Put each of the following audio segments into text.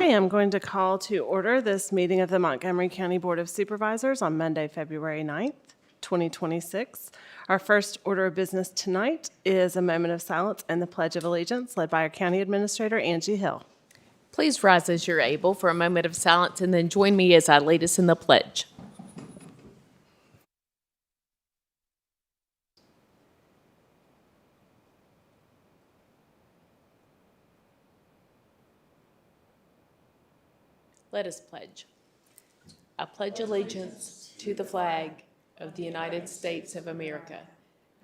Okay, I'm going to call to order this meeting of the Montgomery County Board of Supervisors on Monday, February 9th, 2026. Our first order of business tonight is a moment of silence and the Pledge of Allegiance led by our County Administrator, Angie Hill. Please rise as you're able for a moment of silence and then join me as I lead us in the pledge. Let us pledge. I pledge allegiance to the flag of the United States of America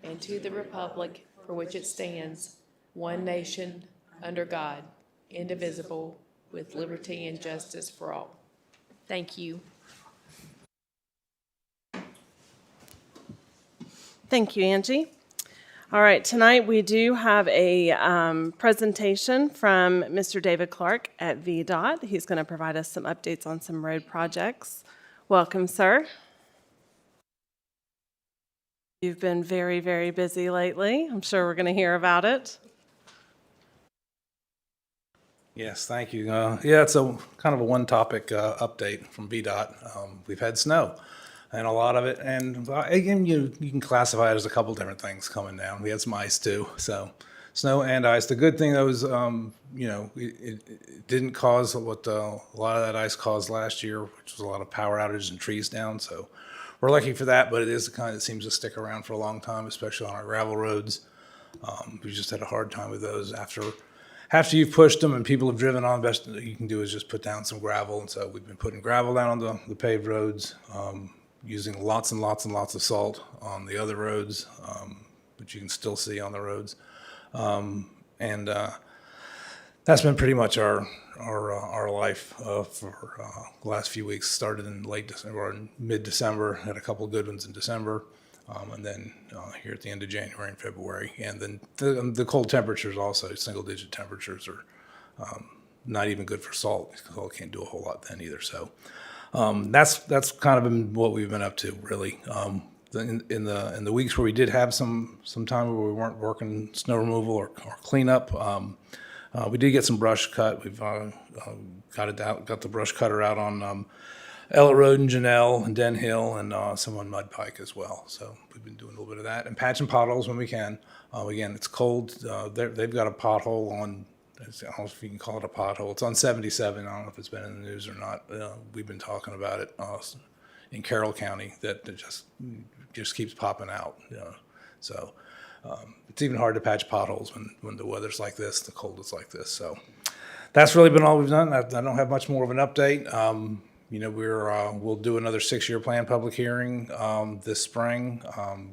and to the republic for which it stands, one nation, under God, indivisible, with liberty and justice for all. Thank you. Thank you, Angie. All right, tonight we do have a presentation from Mr. David Clark at VDOT. He's going to provide us some updates on some road projects. Welcome, sir. You've been very, very busy lately. I'm sure we're going to hear about it. Yes, thank you. Yeah, it's a kind of a one-topic update from VDOT. We've had snow, and a lot of it, and again, you can classify it as a couple different things coming down. We had some ice too, so snow and ice. The good thing though is, it didn't cause what a lot of that ice caused last year, which was a lot of power outages and trees down. So we're lucky for that, but it is the kind that seems to stick around for a long time, especially on our gravel roads. We just had a hard time with those after you've pushed them and people have driven on. Best that you can do is just put down some gravel, and so we've been putting gravel down on the paved roads, using lots and lots and lots of salt on the other roads, which you can still see on the roads, and that's been pretty much our life for the last few weeks. Started in late December or in mid-December, had a couple of good ones in December. And then here at the end of January and February. And then the cold temperatures also, single-digit temperatures are not even good for salt. Salt can't do a whole lot then either. So that's kind of been what we've been up to, really. In the weeks where we did have some time where we weren't working snow removal or cleanup, we did get some brush cut. We've got the brush cutter out on Ellett Road and Janelle and Den Hill, and some on Mud Pike as well. So we've been doing a little bit of that and patching potholes when we can. Again, it's cold. They've got a pothole on, I don't know if you can call it a pothole. It's on 77. I don't know if it's been in the news or not. We've been talking about it in Carroll County that just keeps popping out. So it's even hard to patch potholes when the weather's like this, the cold is like this. So that's really been all we've done. I don't have much more of an update. We'll do another 6-year plan public hearing this spring.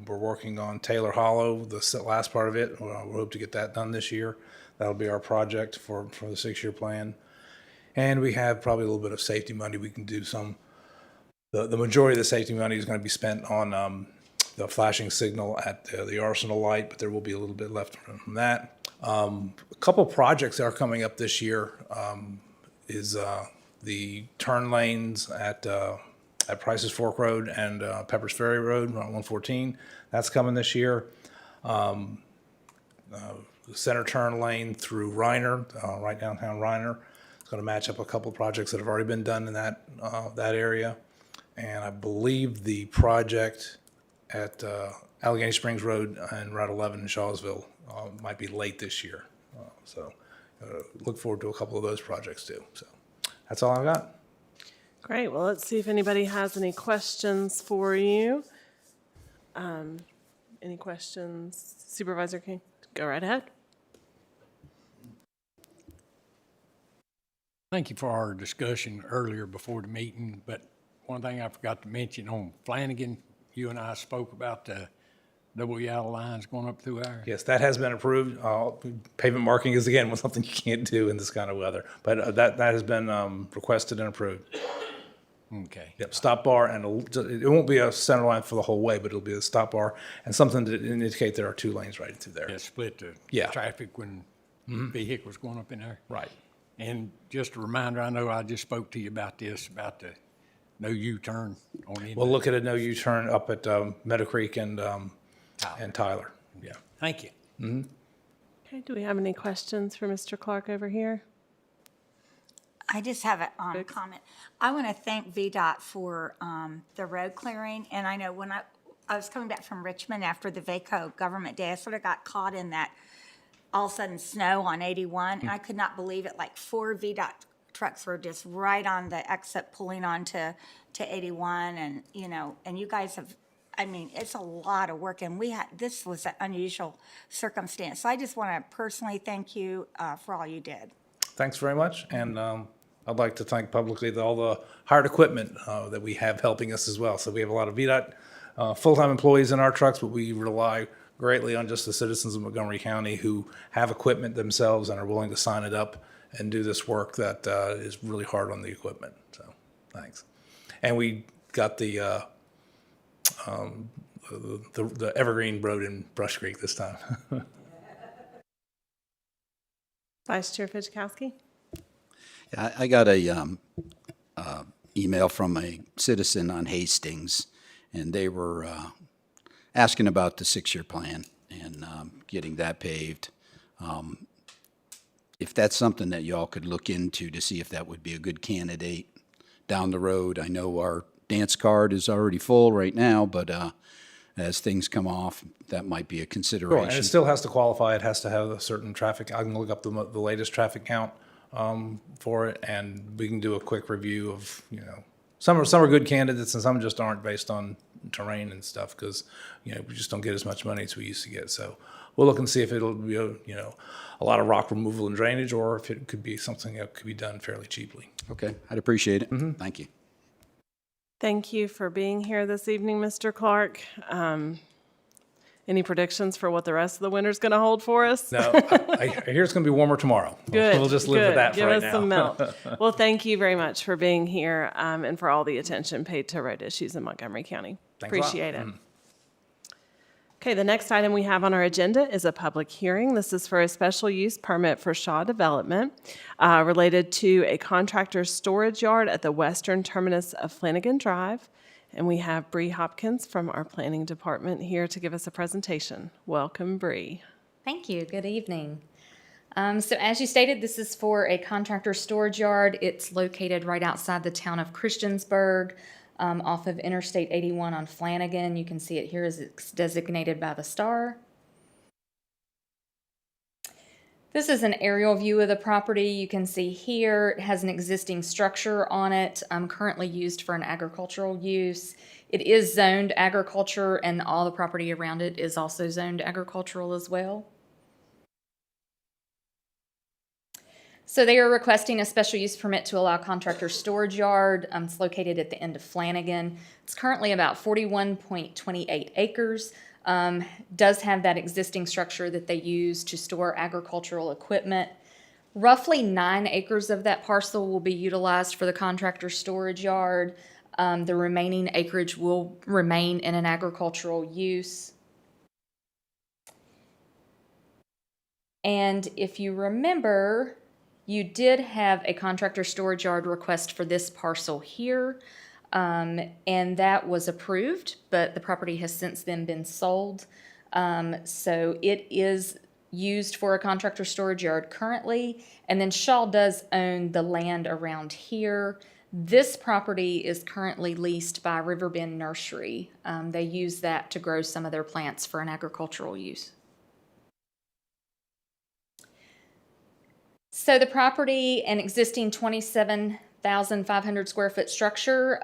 We're working on Taylor Hollow, the last part of it. We hope to get that done this year. That'll be our project for the 6-year plan. And we have probably a little bit of safety money. We can do the majority of the safety money is going to be spent on the flashing signal at the Arsenal light, but there will be a little bit left from that. A couple projects that are coming up this year is the turn lanes at Price's Fork Road and Pepper's Ferry Road on 114. That's coming this year. The center turn lane through Reiner, right downtown Reiner. It's going to match up a couple of projects that have already been done in that area. And I believe the project at Allegheny Springs Road and Route 11 in Shawsville might be late this year. So look forward to a couple of those projects too. So that's all I've got. Great. Well, let's see if anybody has any questions for you. Any questions? Supervisor King, go right ahead. Thank you for our discussion earlier before the meeting, but one thing I forgot to mention on Flanagan, you and I spoke about the double yellow lines going up through there. Yes, that has been approved. Pavement marking is, again, something you can't do in this kind of weather, but that has been requested and approved. Okay. Yep, stop bar, and it won't be a center line for the whole way, but it'll be a stop bar and something to indicate there are 2 lanes right through there. Yeah, split the Yeah. traffic when vehicles going up in there. Right. And just a reminder, I know I just spoke to you about this, about the no U-turn on any. We'll look at a no U-turn up at Meadow Creek and Tyler. Yeah. Thank you. Okay, do we have any questions for Mr. Clark over here? I just have a comment. I want to thank VDOT for the road clearing. And I know when I was coming back from Richmond after the VACO Government Day, I sort of got caught in that all of a sudden snow on 81. And I could not believe it. Like 4 VDOT trucks were just right on the exit pulling onto 81. And, you know, and you guys have, I mean, it's a lot of work. And this was an unusual circumstance. So I just want to personally thank you for all you did. Thanks very much, and I'd like to thank publicly all the hired equipment that we have helping us as well. So we have a lot of VDOT full-time employees in our trucks, but we rely greatly on just the citizens of Montgomery County who have equipment themselves and are willing to sign it up and do this work that is really hard on the equipment. So thanks. And we got the Evergreen Road in Brush Creek this time. Vice Chair Fidzikowski? I got a email from a citizen on Hastings, and they were asking about the 6-year plan and getting that paved. If that's something that y'all could look into to see if that would be a good candidate down the road. I know our dance card is already full right now, but as things come off, that might be a Sure, consideration. and it still has to qualify. It has to have a certain traffic. I can look up the latest traffic count for it, and we can do a quick review of, you know, some are good candidates and some just aren't based on terrain and stuff because, you know, we just don't get as much money as we used to get. So we'll look and see if it'll be, a lot of rock removal and drainage, or if it could be something that could be done fairly cheaply. Okay, I'd appreciate it. Thank you. Thank you for being here this evening, Mr. Clark. Any predictions for what the rest of the winter's going to hold for us? No, I hear it's going to be warmer tomorrow. Good. We'll just live good. with that Give for right us now. some milk. Well, thank you very much for being here and for all the attention paid to road issues in Montgomery County. Thanks a lot. Appreciate it. Okay, the next item we have on our agenda is a public hearing. This is for a special use permit for Shaw Development related to a contractor's storage yard at the western terminus of Flanagan Drive. And we have Bree Hopkins from our planning department here to give us a presentation. Welcome, Bree. Thank you. Good evening. So as you stated, this is for a contractor storage yard. It's located right outside the town of Christiansburg, off of Interstate 81 on Flanagan. You can see it here as it's designated by the star. This is an aerial view of the property. You can see here it has an existing structure on it, currently used for an agricultural use. It is zoned agriculture, and all the property around it is also zoned agricultural as well. So they are requesting a special use permit to allow contractor storage yard. It's located at the end of Flanagan. It's currently about 41.28 acres. Does have that existing structure that they use to store agricultural equipment. Roughly 9 acres of that parcel will be utilized for the contractor storage yard. The remaining acreage will remain in an agricultural use. And if you remember, you did have a contractor storage yard request for this parcel here. And that was approved, but the property has since then been sold. So it is used for a contractor storage yard currently, and then Shaw does own the land around here. This property is currently leased by Riverbend Nursery. They use that to grow some of their plants for an agricultural use. So the property, an existing 27,500 square foot structure,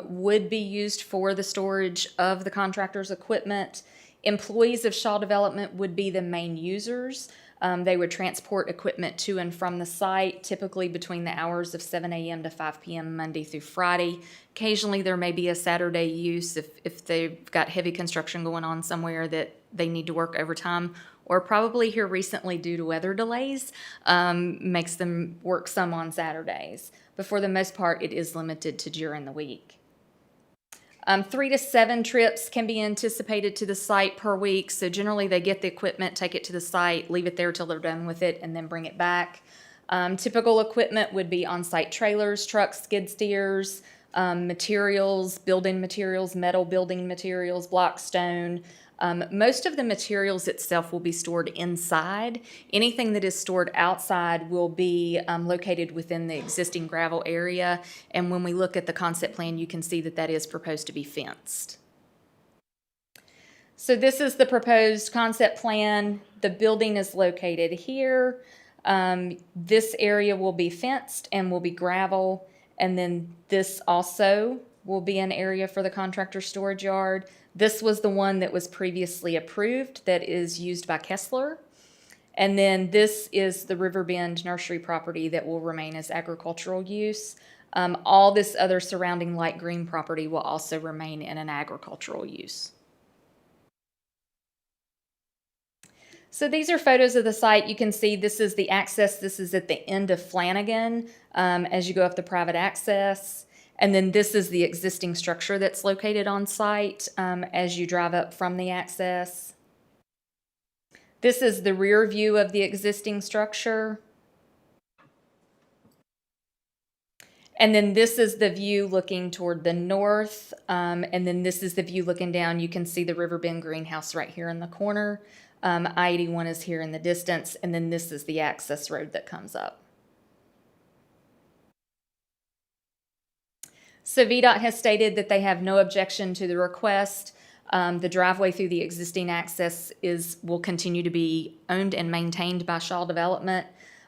would be used for the storage of the contractor's equipment. Employees of Shaw Development would be the main users. They would transport equipment to and from the site, typically between the hours of 7 a.m. to 5 p.m. Monday through Friday. Occasionally there may be a Saturday use if they've got heavy construction going on somewhere that they need to work overtime, or probably here recently due to weather delays, makes them work some on Saturdays. But for the most part, it is limited to during the week. 3 to 7 trips can be anticipated to the site per week. So generally they get the equipment, take it to the site, leave it there till they're done with it, and then bring it back. Typical equipment would be on-site trailers, trucks, skid steers, materials, building materials, metal building materials, block stone, Most of the materials itself will be stored inside. Anything that is stored outside will be located within the existing gravel area. And when we look at the concept plan, you can see that that is proposed to be fenced. So this is the proposed concept plan. The building is located here. This area will be fenced and will be gravel. And then this also will be an area for the contractor storage yard. This was the one that was previously approved that is used by Kessler. And then this is the Riverbend nursery property that will remain as agricultural use. All this other surrounding light green property will also remain in an agricultural use. So these are photos of the site. You can see this is the access. This is at the end of Flanagan as you go up the private access. And then this is the existing structure that's located on site as you drive up from the access. This is the rear view of the existing structure. And then this is the view looking toward the north. And then this is the view looking down. You can see the Riverbend greenhouse right here in the corner. I-81 is here in the distance. And then this is the access road that comes up. So VDOT has stated that they have no objection to the request. The driveway through the existing access will continue to be owned and maintained by Shaw Development.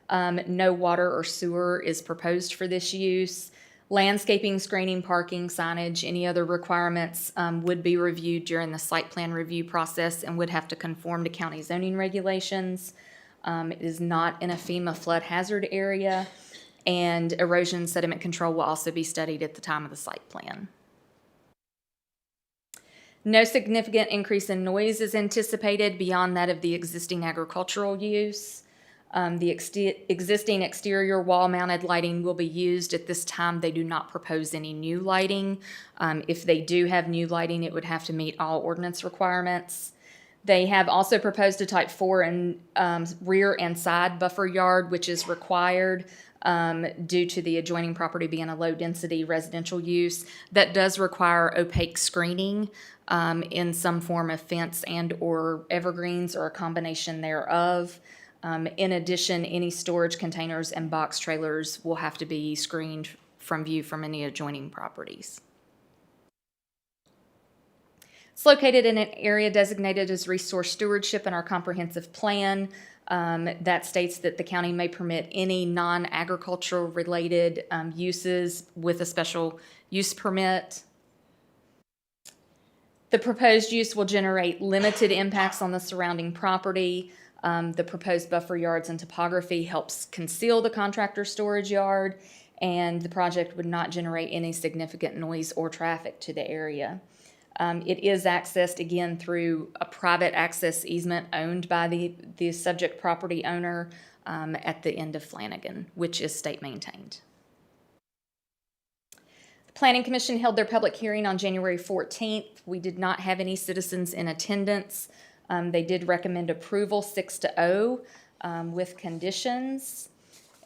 No water or sewer is proposed for this use. Landscaping, screening, parking, signage, any other requirements would be reviewed during the site plan review process and would have to conform to county zoning regulations. It is not in a FEMA flood hazard area, and erosion sediment control will also be studied at the time of the site plan. No significant increase in noise is anticipated beyond that of the existing agricultural use. The existing exterior wall-mounted lighting will be used. At this time, they do not propose any new lighting. If they do have new lighting, it would have to meet all ordinance requirements. They have also proposed a type 4 and rear and side buffer yard, which is required due to the adjoining property being a low-density residential use. That does require opaque screening in some form of fence and or evergreens or a combination thereof. In addition, any storage containers and box trailers will have to be screened from view from any adjoining properties. It's located in an area designated as resource stewardship in our comprehensive plan. That states that the county may permit any non-agricultural related uses with a special use permit. The proposed use will generate limited impacts on the surrounding property. The proposed buffer yards and topography helps conceal the contractor storage yard, and the project would not generate any significant noise or traffic to the area. It is accessed again through a private access easement owned by the subject property owner at the end of Flanagan, which is state maintained. The Planning Commission held their public hearing on January 14th. We did not have any citizens in attendance. They did recommend approval 6-0 with conditions.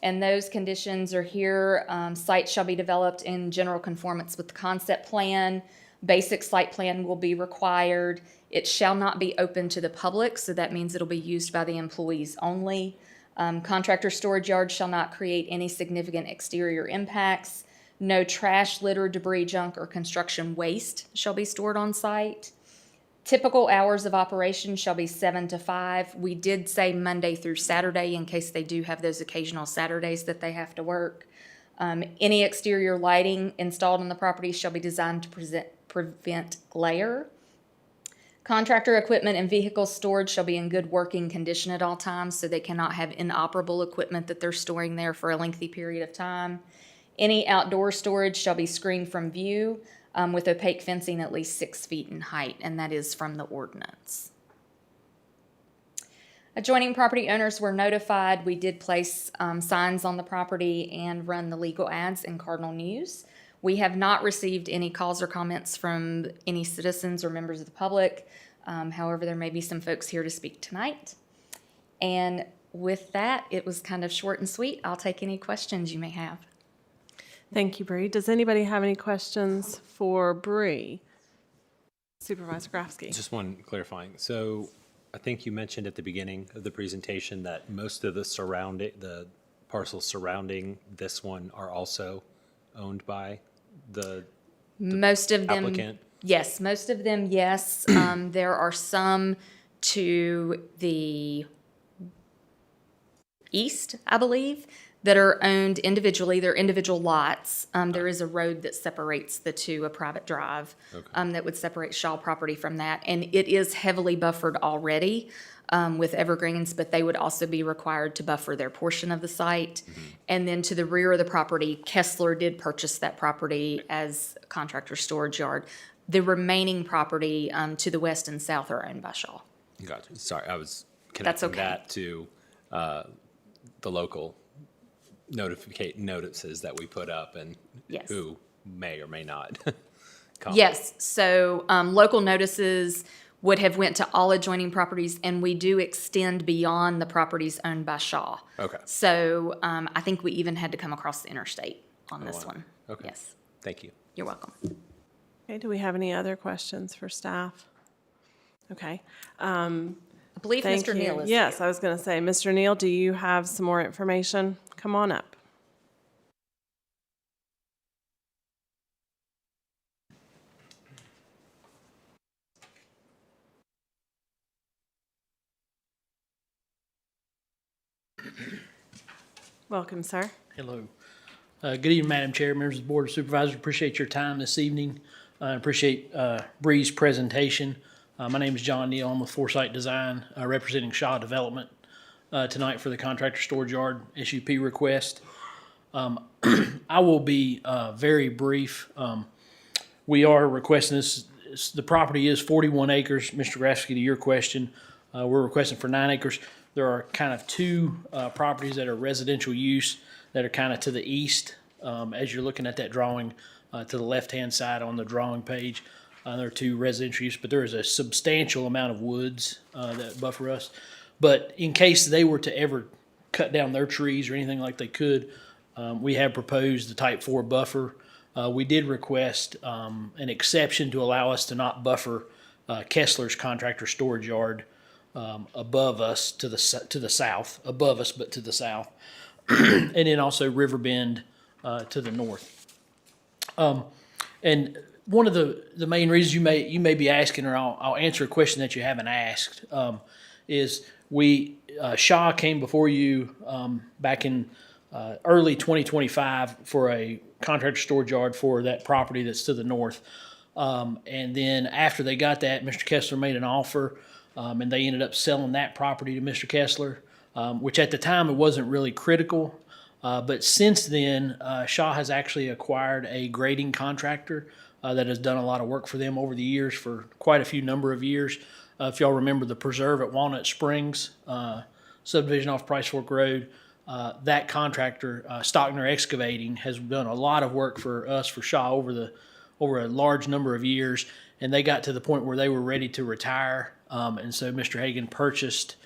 And those conditions are here. Site shall be developed in general conformance with the concept plan. Basic site plan will be required. It shall not be open to the public, so that means it'll be used by the employees only. Contractor storage yard shall not create any significant exterior impacts. No trash, litter, debris, junk, or construction waste shall be stored on site. Typical hours of operation shall be 7 to 5. We did say Monday through Saturday in case they do have those occasional Saturdays that they have to work. Any exterior lighting installed on the property shall be designed to prevent glare. Contractor equipment and vehicle storage shall be in good working condition at all times, so they cannot have inoperable equipment that they're storing there for a lengthy period of time. Any outdoor storage shall be screened from view with opaque fencing at least 6 feet in height, and that is from the ordinance. Adjoining property owners were notified. We did place signs on the property and run the legal ads in Cardinal News. We have not received any calls or comments from any citizens or members of the public. However, there may be some folks here to speak tonight. And with that, it was kind of short and sweet. I'll take any questions you may have. Thank you, Bree. Does anybody have any questions for Bree? Supervisor Grafsky. Just one clarifying. So I think you mentioned at the beginning of the presentation that most of the parcels surrounding this one are also owned by the Most of them, applicant? yes, most of them, yes. There are some to the east, I believe, that are owned individually. They're individual lots. There is a road that separates the two, a private drive, that would separate Shaw property from that. And it is heavily buffered already with evergreens, but they would also be required to buffer their portion of the site. And then to the rear of the property, Kessler did purchase that property as a contractor storage yard. The remaining property to the west and south are owned by Shaw. Gotcha. Sorry, I was That's connecting okay. that to the local notices that we put up and Yes. who may or may not come. Yes, so local notices would have went to all adjoining properties, and we do extend beyond the properties owned by Shaw. Okay. So I think we even had to come across the interstate on this wow. one. Okay. Yes, Thank you. you're welcome. Okay, do we have any other questions for staff? Okay. I believe Thank Mr. you. Neal is Yes, here. I was going to say, Mr. Neal, do you have some more information? Come on up. Welcome, sir. Hello. Good evening, Madam Chair, members of the Board of Supervisors. Appreciate your time this evening. Appreciate Bree's presentation. My name is John Neal. I'm with Foresight Design, representing Shaw Development tonight for the contractor storage yard SUP request. I will be very brief. We are requesting this. The property is 41 acres. Mr. Grafsky, to your question, we're requesting for 9 acres. There are kind of two properties that are residential use that are kind of to the east. As you're looking at that drawing, to the left-hand side on the drawing page, there are two residential use, but there is a substantial amount of woods that buffer us. But in case they were to ever cut down their trees or anything like they could, we have proposed the type 4 buffer. We did request an exception to allow us to not buffer Kessler's contractor storage yard above us to the south, above us but to the south, and then also Riverbend to the north. And one of the main reasons you may be asking, or I'll answer a question that you haven't asked, is Shaw came before you back in early 2025 for a contractor storage yard for that property that's to the north. And then after they got that, Mr. Kessler made an offer, and they ended up selling that property to Mr. Kessler, which at the time it wasn't really critical. But since then, Shaw has actually acquired a grading contractor that has done a lot of work for them over the years for quite a few number of years. If y'all remember the preserve at Walnut Springs, subdivision off Price Fork Road, that contractor, Stockner Excavating, has done a lot of work for us, for Shaw, over a large number of years, and they got to the point where they were ready to retire, and so Mr. Hagan purchased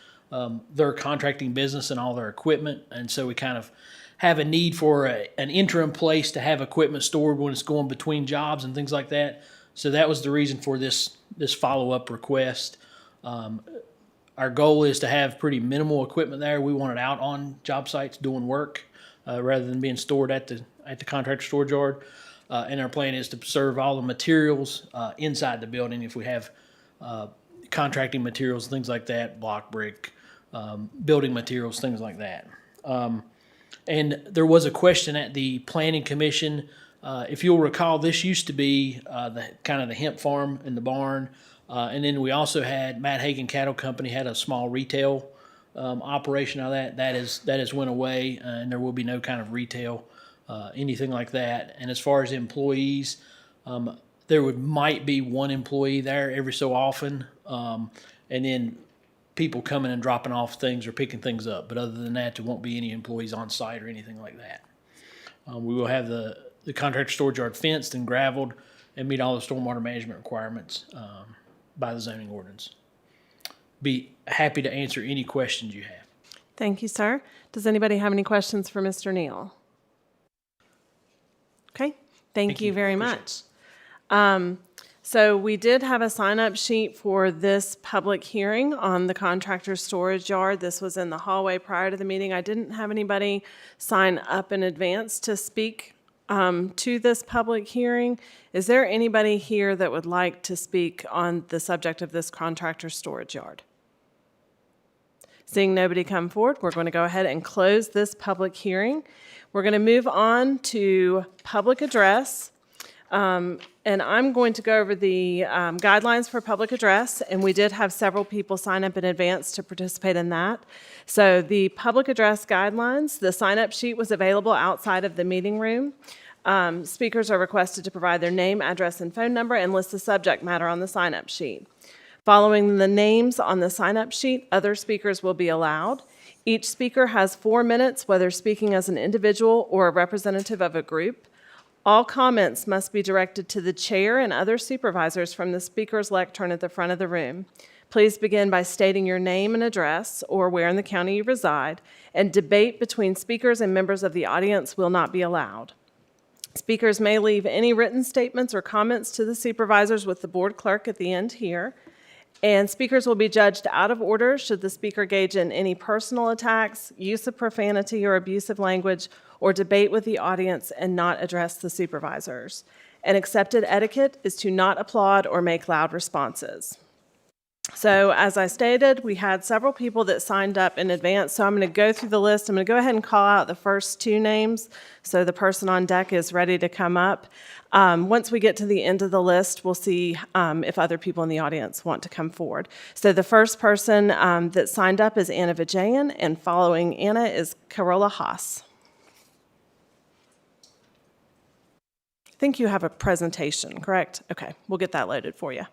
their contracting business and all their equipment, and so we kind of have a need for an interim place to have equipment stored when it's going between jobs and things like that. So that was the reason for this follow-up request. Our goal is to have pretty minimal equipment there. We want it out on job sites doing work rather than being stored at the contractor storage yard. And our plan is to preserve all the materials inside the building. If we have contracting materials, things like that, block, brick, building materials, things like that. And there was a question at the Planning Commission. If you'll recall, this used to be the hemp farm and the barn. And then we also had Matt Hagan Cattle Company had a small retail operation out of that. That has went away, and there will be no kind of retail, anything like that. And as far as employees, there might be one employee there every so often, and then people coming and dropping off things or picking things up. But other than that, there won't be any employees on site or anything like that. We will have the contractor storage yard fenced and gravelled and meet all the stormwater management requirements by the zoning ordinance. Be happy to answer any questions you have. Thank you, sir. Does anybody have any questions for Mr. Neal? Okay, thank you very much. So we did have a sign-up sheet for this public hearing on the contractor's storage yard. This was in the hallway prior to the meeting. I didn't have anybody sign up in advance to speak to this public hearing. Is there anybody here that would like to speak on the subject of this contractor's storage yard? Seeing nobody come forward, we're going to go ahead and close this public hearing. We're going to move on to public address. And I'm going to go over the guidelines for public address, and we did have several people sign up in advance to participate in that. So the public address guidelines, the sign-up sheet was available outside of the meeting room. Speakers are requested to provide their name, address, and phone number and list the subject matter on the sign-up sheet. Following the names on the sign-up sheet, other speakers will be allowed. Each speaker has 4 minutes, whether speaking as an individual or a representative of a group. All comments must be directed to the chair and other supervisors from the speaker's lectern at the front of the room. Please begin by stating your name and address or where in the county you reside, and debate between speakers and members of the audience will not be allowed. Speakers may leave any written statements or comments to the supervisors with the board clerk at the end here. And speakers will be judged out of order should the speaker engage in any personal attacks, use of profanity or abusive language, or debate with the audience and not address the supervisors. An accepted etiquette is to not applaud or make loud responses. So as I stated, we had several people that signed up in advance, so I'm going to go through the list. I'm going to go ahead and call out the first 2 names, so the person on deck is ready to come up. Once we get to the end of the list, we'll see if other people in the audience want to come forward. So the first person that signed up is Anna Vijayan, and following Anna is Carola Haas. I think you have a presentation, correct? Okay, we'll get that loaded for you.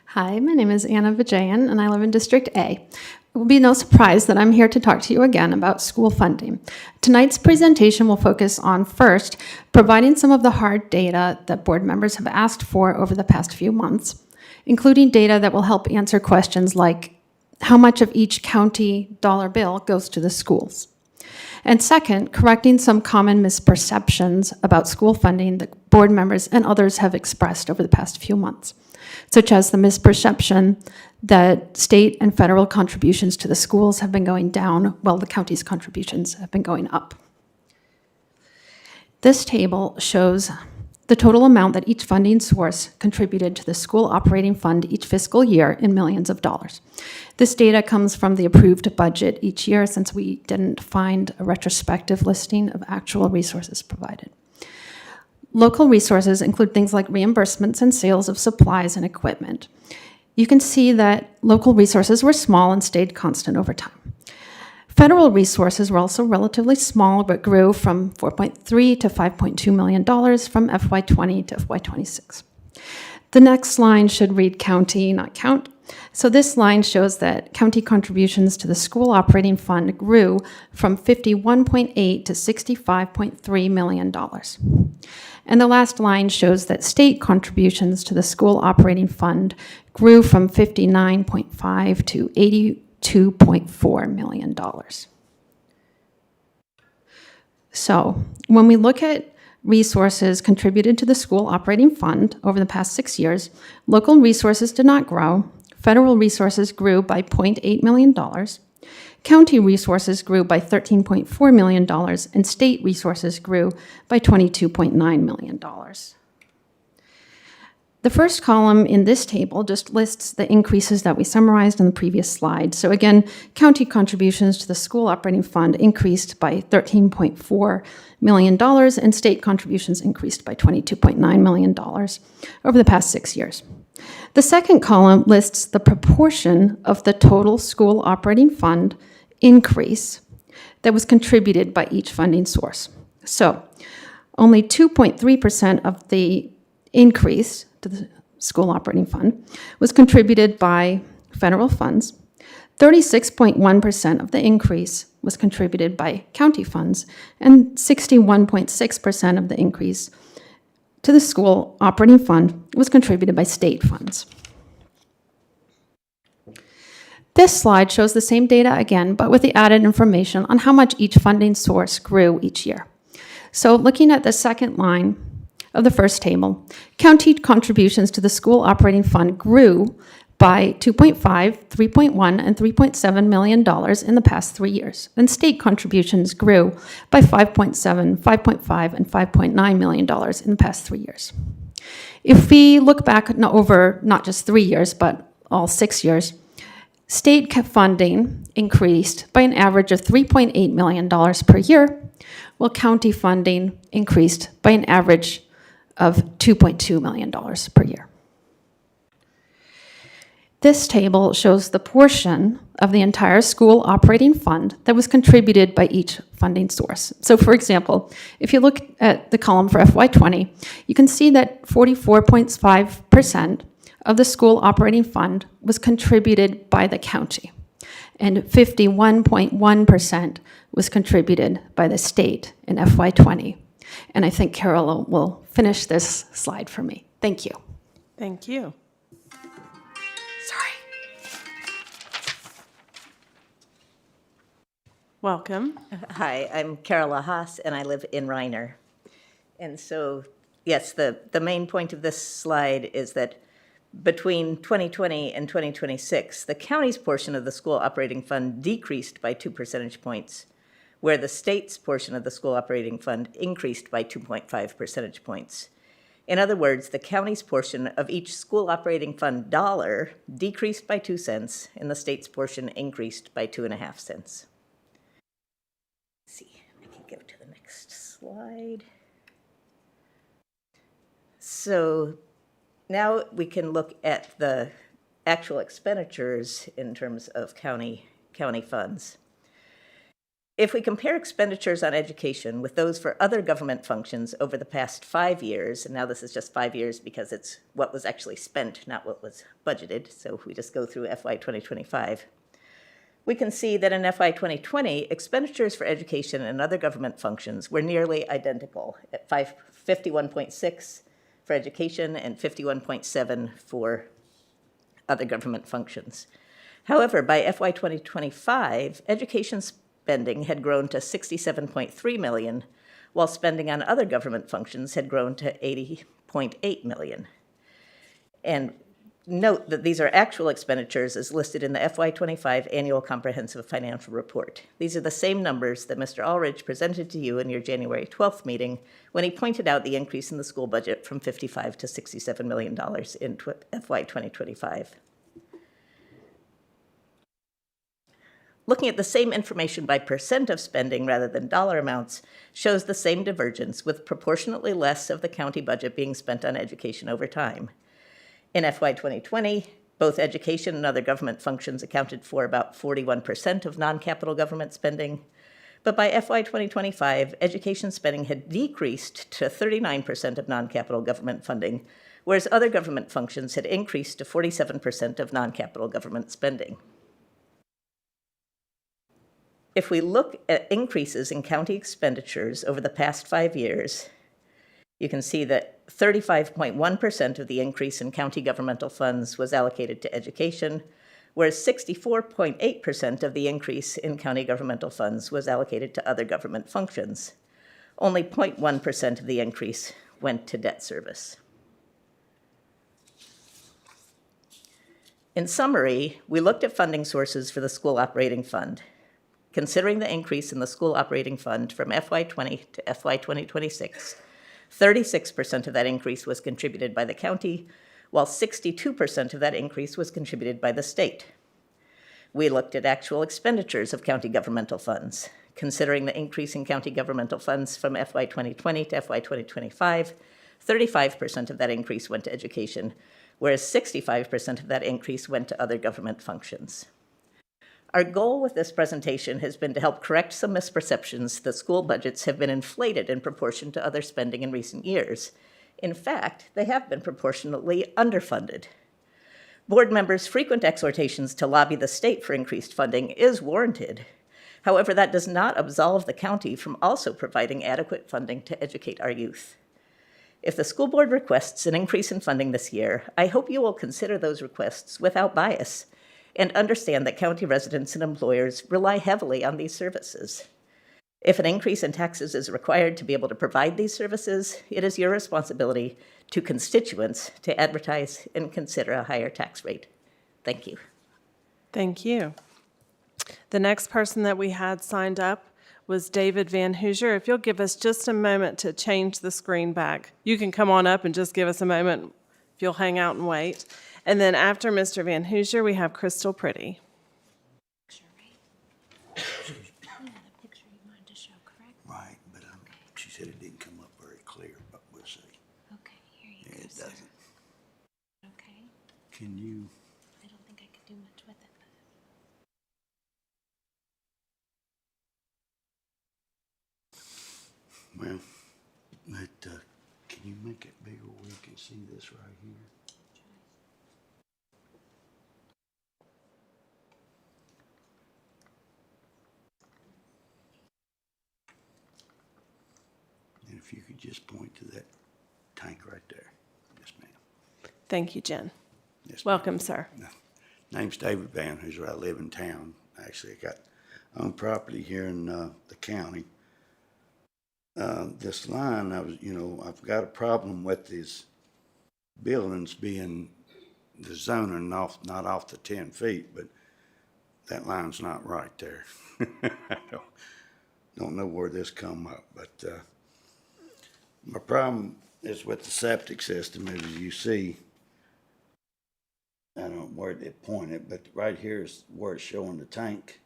Hi, my name is Anna Vijayan, and I live in District A. It will be no surprise that I'm here to talk to you again about school funding. Tonight's presentation will focus on, first, providing some of the hard data that board members have asked for over the past few months, including data that will help answer questions like how much of each county dollar bill goes to the schools. And second, correcting some common misperceptions about school funding that board members and others have expressed over the past few months, such as the misperception that state and federal contributions to the schools have been going down while the county's contributions have been going up. This table shows the total amount that each funding source contributed to the school operating fund each fiscal year in millions of dollars. This data comes from the approved budget each year, since we didn't find a retrospective listing of actual resources provided. Local resources include things like reimbursements and sales of supplies and equipment. You can see that local resources were small and stayed constant over time. Federal resources were also relatively small, but grew from $4.3 to $5.2 million from FY20 to FY26. The next line should read county, not count. So this line shows that county contributions to the school operating fund grew from $51.8 to $65.3 million. And the last line shows that state contributions to the school operating fund grew from $59.5 to $82.4 million. So when we look at resources contributed to the school operating fund over the past 6 years, local resources did not grow. Federal resources grew by $0.8 million. County resources grew by $13.4 million, and state resources grew by $22.9 million. The first column in this table just lists the increases that we summarized in the previous slide. So again, county contributions to the school operating fund increased by $13.4 million, and state contributions increased by $22.9 million over the past 6 years. The second column lists the proportion of the total school operating fund increase that was contributed by each funding source. So only 2.3% of the increase to the school operating fund was contributed by federal funds, 36.1% of the increase was contributed by county funds, and 61.6% of the increase to the school operating fund was contributed by state funds. This slide shows the same data again, but with the added information on how much each funding source grew each year. So looking at the second line of the first table, county contributions to the school operating fund grew by $2.5, $3.1, and $3.7 million in the past 3 years. And state contributions grew by $5.7, $5.5, and $5.9 million in the past 3 years. If we look back over not just 3 years, but all 6 years, state funding increased by an average of $3.8 million per year, while county funding increased by an average of $2.2 million per year. This table shows the portion of the entire school operating fund that was contributed by each funding source. So for example, if you look at the column for FY20, you can see that 44.5% of the school operating fund was contributed by the county, and 51.1% was contributed by the state in FY20. And I think Carol will finish this slide for me. Thank you. Thank you. Sorry. Welcome. Hi, I'm Carola Haas, and I live in Reiner. And so, yes, the main point of this slide is that between 2020 and 2026, the county's portion of the school operating fund decreased by 2 percentage points, where the state's portion of the school operating fund increased by 2.5 percentage points. In other words, the county's portion of each school operating fund dollar decreased by 2 cents, and the state's portion increased by 2.5 cents. Let's see, I can go to the next slide. So now we can look at the actual expenditures in terms of county funds. If we compare expenditures on education with those for other government functions over the past 5 years, and now this is just 5 years because it's what was actually spent, not what was budgeted, so if we just go through FY 2025, we can see that in FY 2020, expenditures for education and other government functions were nearly identical at 51.6 for education and 51.7 for other government functions. However, by FY 2025, education spending had grown to $67.3 million, while spending on other government functions had grown to $80.8 million. And note that these are actual expenditures as listed in the FY25 Annual Comprehensive Financial Report. These are the same numbers that Mr. Allridge presented to you in your January 12th meeting when he pointed out the increase in the school budget from $55 to $67 million in FY 2025. Looking at the same information by percent of spending rather than dollar amounts shows the same divergence, with proportionately less of the county budget being spent on education over time. In FY 2020, both education and other government functions accounted for about 41% of non-capital government spending. But by FY 2025, education spending had decreased to 39% of non-capital government funding, whereas other government functions had increased to 47% of non-capital government spending. If we look at increases in county expenditures over the past 5 years, you can see that 35.1% of the increase in county governmental funds was allocated to education, whereas 64.8% of the increase in county governmental funds was allocated to other government functions. Only 0.1% of the increase went to debt service. In summary, we looked at funding sources for the school operating fund. Considering the increase in the school operating fund from FY20 to FY 2026, 36% of that increase was contributed by the county, while 62% of that increase was contributed by the state. We looked at actual expenditures of county governmental funds. Considering the increase in county governmental funds from FY 2020 to FY 2025, 35% of that increase went to education, whereas 65% of that increase went to other government functions. Our goal with this presentation has been to help correct some misperceptions that school budgets have been inflated in proportion to other spending in recent years. In fact, they have been proportionately underfunded. Board members' frequent exhortations to lobby the state for increased funding is warranted. However, that does not absolve the county from also providing adequate funding to educate our youth. If the school board requests an increase in funding this year, I hope you will consider those requests without bias and understand that county residents and employers rely heavily on these services. If an increase in taxes is required to be able to provide these services, it is your responsibility to constituents to advertise and consider a higher tax rate. Thank you. Thank you. The next person that we had signed up was David Van Hoosier. If you'll give us just a moment to change the screen back. You can come on up and just give us a moment if you'll hang out and wait. And then after Mr. Van Hoosier, we have Crystal Pretty. Right, but she said it didn't come up very clear, but we'll see. Okay, here you Yeah, go, it sir. doesn't. Okay, Can you, I don't think I could do much with it, but well, can you make it bigger where you can see this right here? And if you could just point to that tank right there. Yes, ma'am. Thank you, Jen. Yes, ma'am. Welcome, sir. Name's David Van Hoosier. I live in town. Actually, I got own property here in the county. This line, I've got a problem with these buildings being the zoning not off the 10 feet, but that line's not right there. I don't know where this come up, but my problem is with the septic system, as you see. I don't know where they pointed, but right here is where it's showing the tank.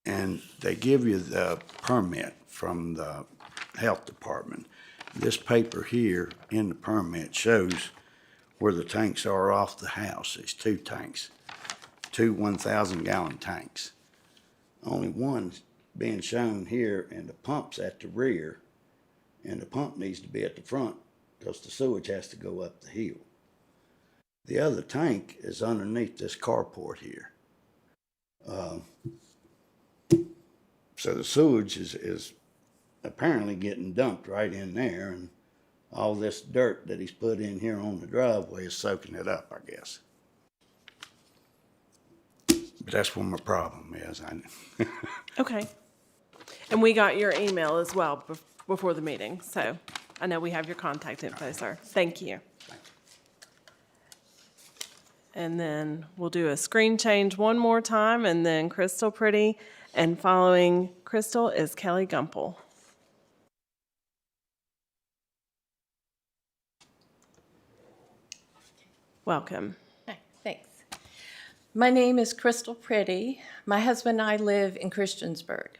And they give you the permit from the health department. This paper here in the permit shows where the tanks are off the house. There's 2 tanks, 2 1,000-gallon tanks. Only one's being shown here, and the pump's at the rear, and the pump needs to be at the front because the sewage has to go up the hill. The other tank is underneath this carport here. So the sewage is apparently getting dumped right in there, and all this dirt that he's put in here on the driveway is soaking it up, I guess. But that's where my problem is. Okay. And we got your email as well before the meeting, so I know we have your contact info, sir. Thank you. And then we'll do a screen change one more time, and then Crystal Pretty, and following Crystal is Kelly Gumpel. Welcome. Hi, thanks. My name is Crystal Pretty. My husband and I live in Christiansburg.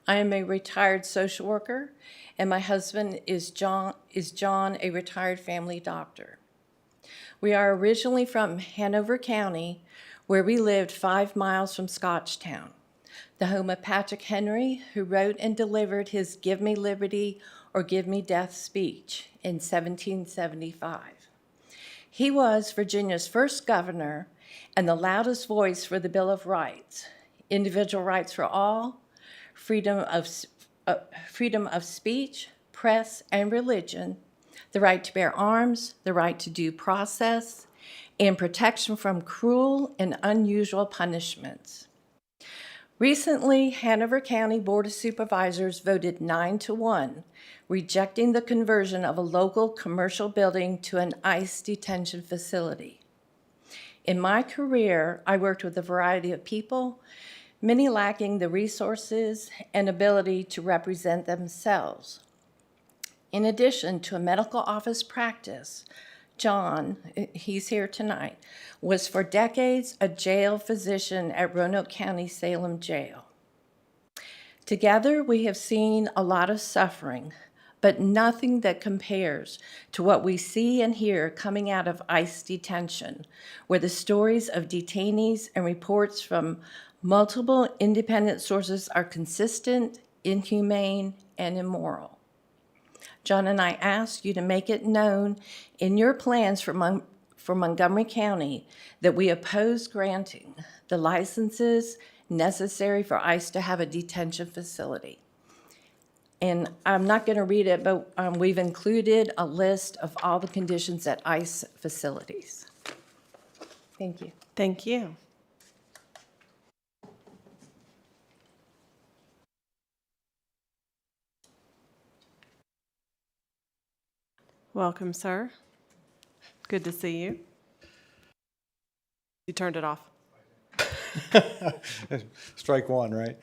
I am a retired social worker, and my husband is John, a retired family doctor. We are originally from Hanover County, where we lived 5 miles from Scotchtown, the home of Patrick Henry, who wrote and delivered his "Give Me Liberty or Give Me Death" speech in 1775. He was Virginia's first governor and the loudest voice for the Bill of Rights, individual rights for all, freedom of speech, press, and religion, the right to bear arms, the right to due process, and protection from cruel and unusual punishments. Recently, Hanover County Board of Supervisors voted 9-1, rejecting the conversion of a local commercial building to an ICE detention facility. In my career, I worked with a variety of people, many lacking the resources and ability to represent themselves. In addition to a medical office practice, John, he's here tonight, was for decades a jail physician at Roanoke County Salem Jail. Together, we have seen a lot of suffering, but nothing that compares to what we see and hear coming out of ICE detention, where the stories of detainees and reports from multiple independent sources are consistent, inhumane, and immoral. John and I ask you to make it known in your plans for for Montgomery County that we oppose granting the licenses necessary for ICE to have a detention facility. And I'm not going to read it, but we've included a list of all the conditions at ICE facilities. Thank you. Thank you. Welcome, sir. Good to see you. You turned it off. Strike one, right?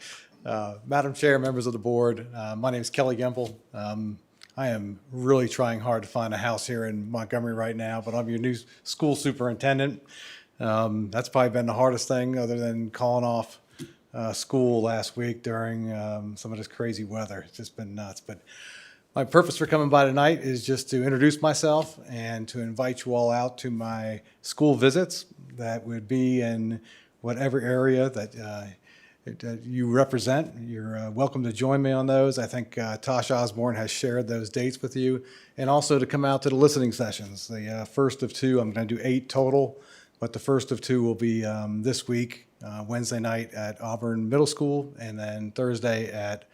Madam Chair, members of the board, my name is Kelly Gimple. I am really trying hard to find a house here in Montgomery right now, but I'm your new school superintendent. That's probably been the hardest thing other than calling off school last week during some of this crazy weather. It's just been nuts. But my purpose for coming by tonight is just to introduce myself and to invite you all out to my school visits that would be in whatever area that you represent. You're welcome to join me on those. I think Tosh Osborne has shared those dates with you, and also to come out to the listening sessions. The first of two, I'm going to do 8 total, but the first of 2 will be this week, Wednesday night at Auburn Middle School, and then Thursday at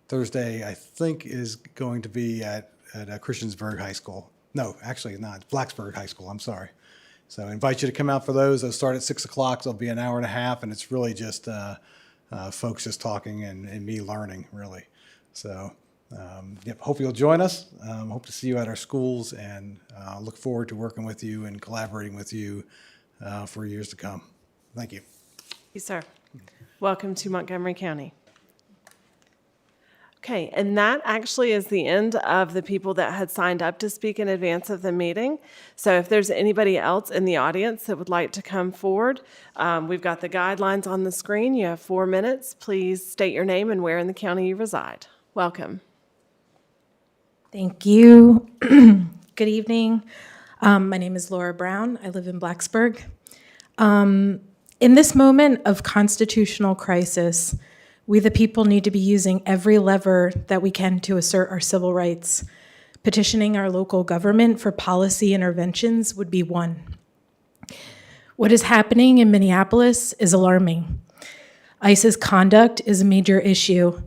Thursday, I think, is going to be at Christiansburg High School. No, actually not. It's Blacksburg High School. I'm sorry. So I invite you to come out for those. They'll start at 6 o'clock. So it'll be an hour and a half, and it's really just folks just talking and me learning, really. So yep, hope you'll join us. Hope to see you at our schools, and look forward to working with you and collaborating with you for years to come. Thank you. Thank you, sir. Welcome to Montgomery County. Okay, and that actually is the end of the people that had signed up to speak in advance of the meeting. So if there's anybody else in the audience that would like to come forward, we've got the guidelines on the screen. You have 4 minutes. Please state your name and where in the county you reside. Welcome. Thank you. Good evening. My name is Laura Brown. I live in Blacksburg. In this moment of constitutional crisis, we the people need to be using every lever that we can to assert our civil rights. Petitioning our local government for policy interventions would be one. What is happening in Minneapolis is alarming. ICE's conduct is a major issue.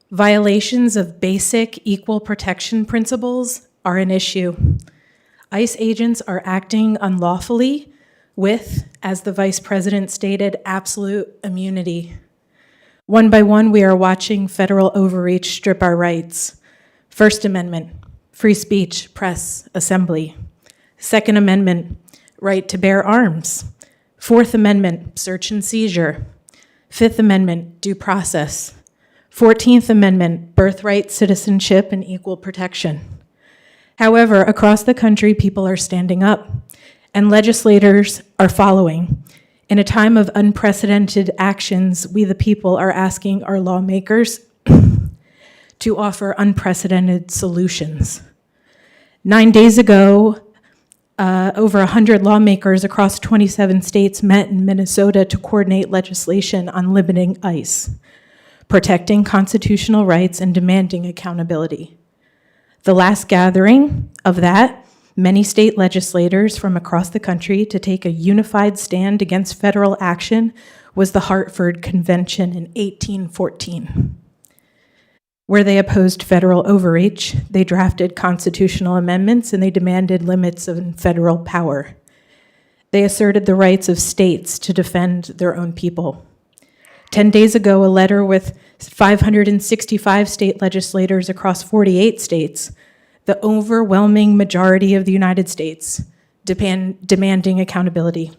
Violations of basic equal protection principles are an issue. ICE agents are acting unlawfully with, as the Vice President stated, absolute immunity. One by one, we are watching federal overreach strip our rights. First Amendment, free speech, press, assembly. Second Amendment, right to bear arms. Fourth Amendment, search and seizure. Fifth Amendment, due process. 14th Amendment, birthright, citizenship, and equal protection. However, across the country, people are standing up, and legislators are following. In a time of unprecedented actions, we the people are asking our lawmakers to offer unprecedented solutions. 9 days ago, over 100 lawmakers across 27 states met in Minnesota to coordinate legislation on limiting ICE, protecting constitutional rights and demanding accountability. The last gathering of that, many state legislators from across the country to take a unified stand against federal action was the Hartford Convention in 1814. Where they opposed federal overreach, they drafted constitutional amendments and they demanded limits of federal power. They asserted the rights of states to defend their own people. 10 days ago, a letter with 565 state legislators across 48 states, the overwhelming majority of the United States, demanding accountability.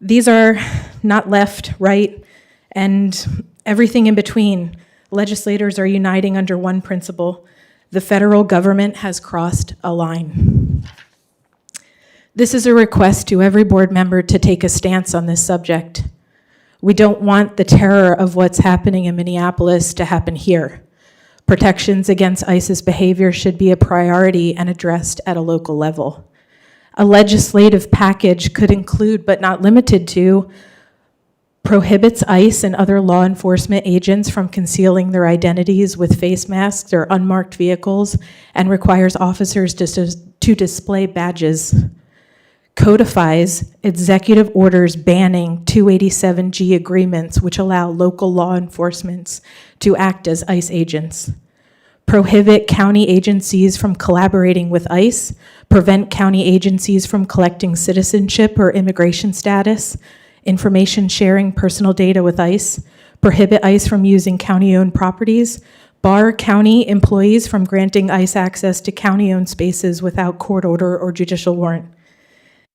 These are not left, right, and everything in between. Legislators are uniting under one principle: the federal government has crossed a line. This is a request to every board member to take a stance on this subject. We don't want the terror of what's happening in Minneapolis to happen here. Protections against ICE's behavior should be a priority and addressed at a local level. A legislative package could include, but not limited to, prohibits ICE and other law enforcement agents from concealing their identities with face masks or unmarked vehicles, and requires officers to display badges, codifies executive orders banning 287G agreements which allow local law enforcement to act as ICE agents, prohibit county agencies from collaborating with ICE, prevent county agencies from collecting citizenship or immigration status, information sharing personal data with ICE, prohibit ICE from using county-owned properties, bar county employees from granting ICE access to county-owned spaces without court order or judicial warrant.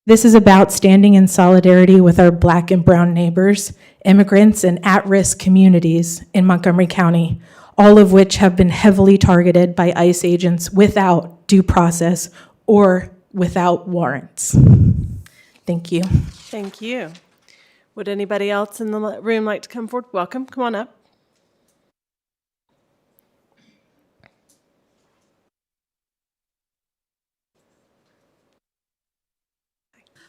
This is about standing in solidarity with our Black and brown neighbors, immigrants, and at-risk communities in Montgomery County, all of which have been heavily targeted by ICE agents without due process or without warrants. Thank you. Thank you. Would anybody else in the room like to come forward? Welcome. Come on up.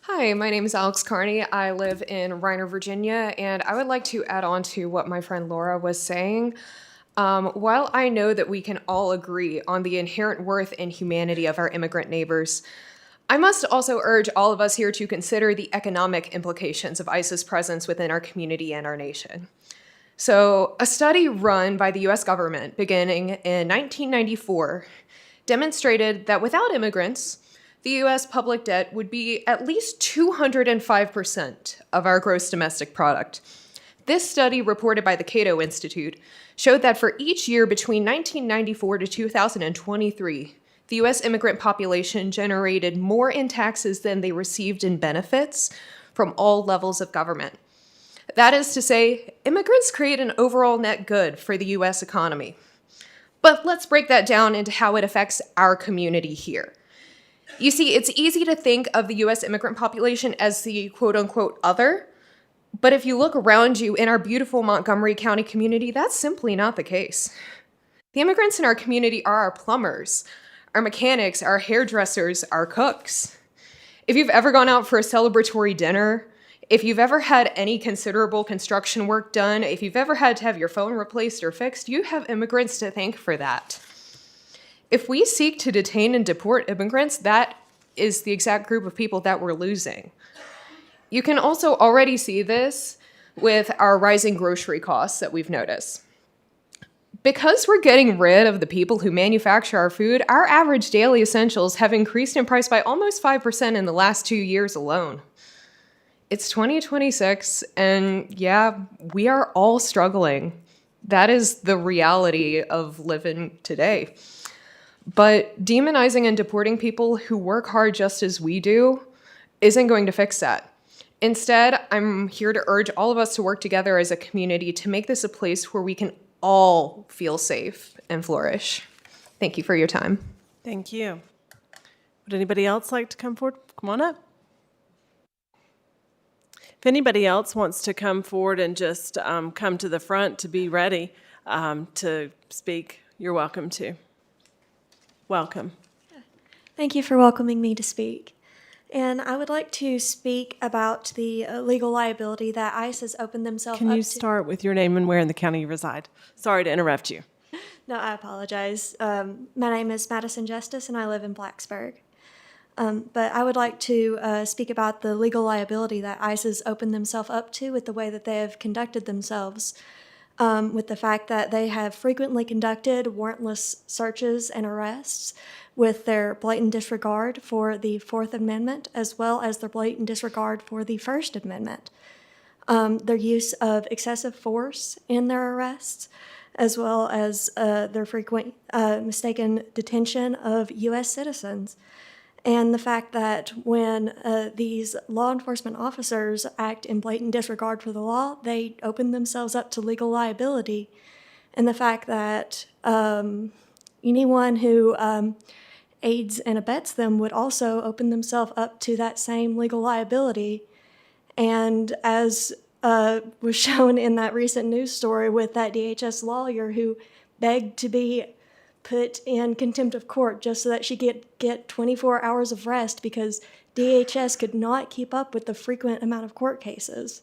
Hi, my name is Alex Carney. I live in Reiner, Virginia, and I would like to add on to what my friend Laura was saying. While I know that we can all agree on the inherent worth and humanity of our immigrant neighbors, I must also urge all of us here to consider the economic implications of ICE's presence within our community and our nation. So, a study run by the US government beginning in 1994 demonstrated that without immigrants, the US public debt would be at least 205% of our gross domestic product. This study, reported by the Cato Institute, showed that for each year between 1994 to 2023, the US immigrant population generated more in taxes than they received in benefits from all levels of government. That is to say, immigrants create an overall net good for the US economy. But let's break that down into how it affects our community here. You see, it's easy to think of the US immigrant population as the quote-unquote other, but if you look around you in our beautiful Montgomery County community, that's simply not the case. The immigrants in our community are our plumbers, our mechanics, our hairdressers, our cooks. If you've ever gone out for a celebratory dinner, if you've ever had any considerable construction work done, if you've ever had to have your phone replaced or fixed, you have immigrants to thank for that. If we seek to detain and deport immigrants, that is the exact group of people that we're losing. You can also already see this with our rising grocery costs that we've noticed. Because we're getting rid of the people who manufacture our food, our average daily essentials have increased in price by almost 5% in the last 2 years alone. It's 2026, and yeah, we are all struggling. That is the reality of living today. But demonizing and deporting people who work hard just as we do isn't going to fix that. Instead, I'm here to urge all of us to work together as a community to make this a place where we can all feel safe and flourish. Thank you for your time. Thank you. Would anybody else like to come forward? Come on up. If anybody else wants to come forward and just come to the front to be ready to speak, you're welcome to. Welcome. Thank you for welcoming me to speak. And I would like to speak about the legal liability that ICE has opened themselves up to. Can you start with your name and where in the county you reside? Sorry to interrupt you. No, I apologize. My name is Madison Justice, and I live in Blacksburg. But I would like to speak about the legal liability that ICE has opened themselves up to with the way that they have conducted themselves, with the fact that they have frequently conducted warrantless searches and arrests with their blatant disregard for the Fourth Amendment, as well as their blatant disregard for the First Amendment. Their use of excessive force in their arrests, as well as their frequent mistaken detention of U.S. citizens. And the fact that when these law enforcement officers act in blatant disregard for the law, they open themselves up to legal liability. And the fact that anyone who aids and abets them would also open themselves up to that same legal liability. And as was shown in that recent news story with that DHS lawyer who begged to be put in contempt of court just so that she could get 24 hours of rest because DHS could not keep up with the frequent amount of court cases.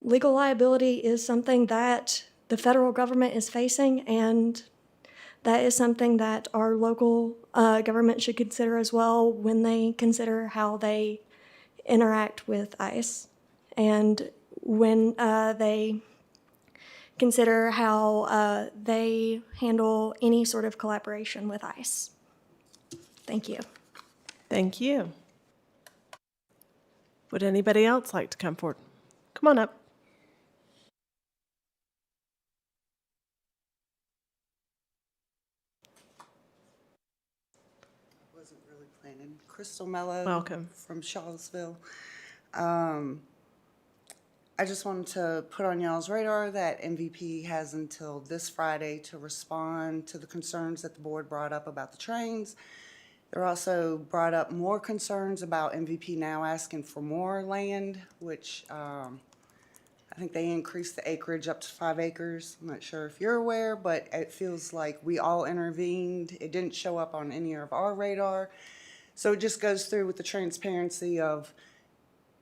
Legal liability is something that the federal government is facing, and that is something that our local government should consider as well when they consider how they interact with ICE and when they consider how they handle any sort of collaboration with ICE. Thank you. Thank you. Would anybody else like to come forward? Come on up. Wasn't really planning. Crystal Mello. Welcome. From Charlottesville. I just wanted to put on y'all's radar that MVP has until this Friday to respond to the concerns that the board brought up about the trains. There also brought up more concerns about MVP now asking for more land, which I think they increased the acreage up to 5 acres. I'm not sure if you're aware, but it feels like we all intervened. It didn't show up on any of our radar. So it just goes through with the transparency of,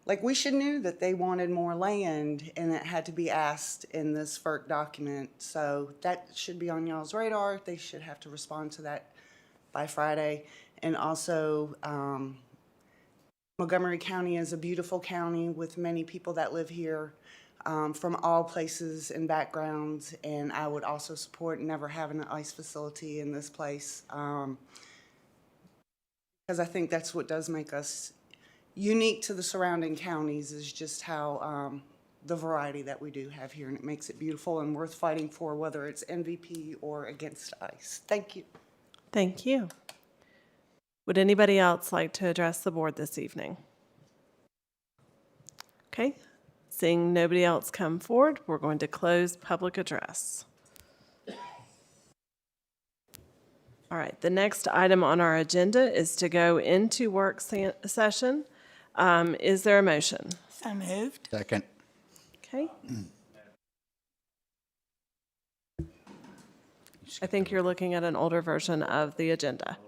like, we should knew that they wanted more land and it had to be asked in this FERC document. So that should be on y'all's radar. They should have to respond to that by Friday. And also, Montgomery County is a beautiful county with many people that live here from all places and backgrounds. And I would also support never having an ICE facility in this place because I think that's what does make us unique to the surrounding counties is just how the variety that we do have here, and it makes it beautiful and worth fighting for, whether it's MVP or against ICE. Thank you. Thank you. Would anybody else like to address the board this evening? Okay, seeing nobody else come forward, we're going to close public address. All right, the next item on our agenda is to go into work session. Is there a motion? So moved. Second. Okay. I think you're looking at an older version of the agenda.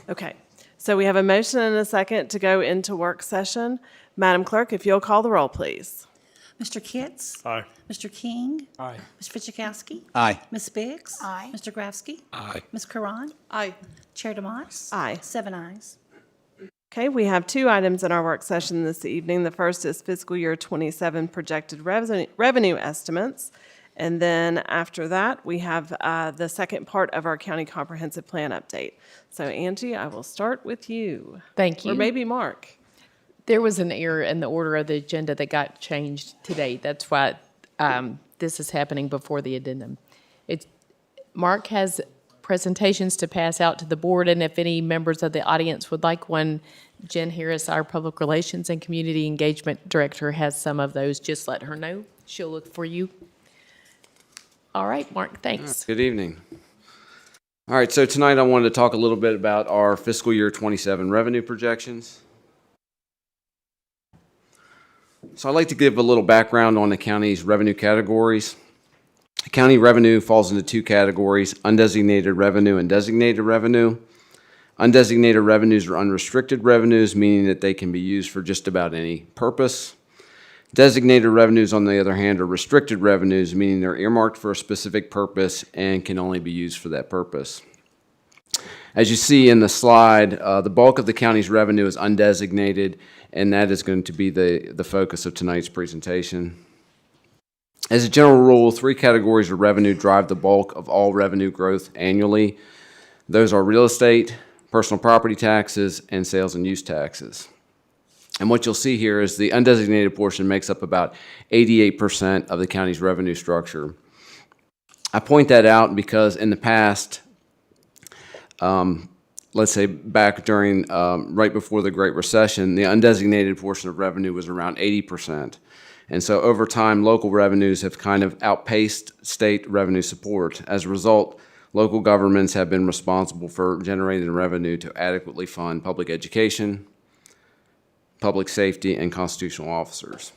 Okay, so we have a motion and a second to go into work session. Madam Clerk, if you'll call the roll, please. Mr. Kitts? Aye. Mr. King? Aye. Ms. Fidzikowski? Aye. Ms. Biggs? Aye. Mr. Grafsky? Aye. Ms. Karan? Aye. Chair DeMoss? Aye. 7 ayes. Okay, we have 2 items in our work session this evening. The first is fiscal year 27 projected revenue estimates. And then after that, we have the second part of our county comprehensive plan update. So Angie, I will start with you. Thank you. Or maybe Mark. There was an error in the order of the agenda that got changed today. That's why this is happening before the addendum. Mark has presentations to pass out to the board, and if any members of the audience would like one, Jen Harris, our Public Relations and Community Engagement Director, has some of those. Just let her know. She'll look for you. All right, Mark, thanks. Good evening. All right, so tonight I wanted to talk a little bit about our fiscal year 27 revenue projections. So I'd like to give a little background on the county's revenue categories. County revenue falls into 2 categories: undesignated revenue and designated revenue. Undesignated revenues are unrestricted revenues, meaning that they can be used for just about any purpose. Designated revenues, on the other hand, are restricted revenues, meaning they're earmarked for a specific purpose and can only be used for that purpose. As you see in the slide, the bulk of the county's revenue is undesignated, and that is going to be the focus of tonight's presentation. As a general rule, 3 categories of revenue drive the bulk of all revenue growth annually. Those are real estate, personal property taxes, and sales and use taxes. And what you'll see here is the undesignated portion makes up about 88% of the county's revenue structure. I point that out because in the past, let's say back during, right before the Great Recession, the undesignated portion of revenue was around 80%. And so over time, local revenues have kind of outpaced state revenue support. As a result, local governments have been responsible for generating revenue to adequately fund public education, public safety, and constitutional officers.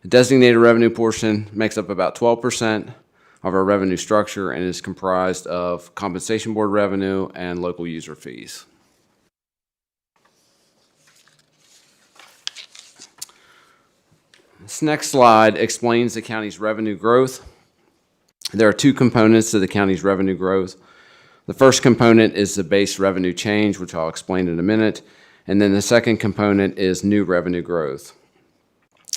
The designated revenue portion makes up about 12% of our revenue structure and is comprised of compensation board revenue and local user fees. This next slide explains the county's revenue growth. There are two components to the county's revenue growth. The first component is the base revenue change, which I'll explain in a minute. And then the second component is new revenue growth.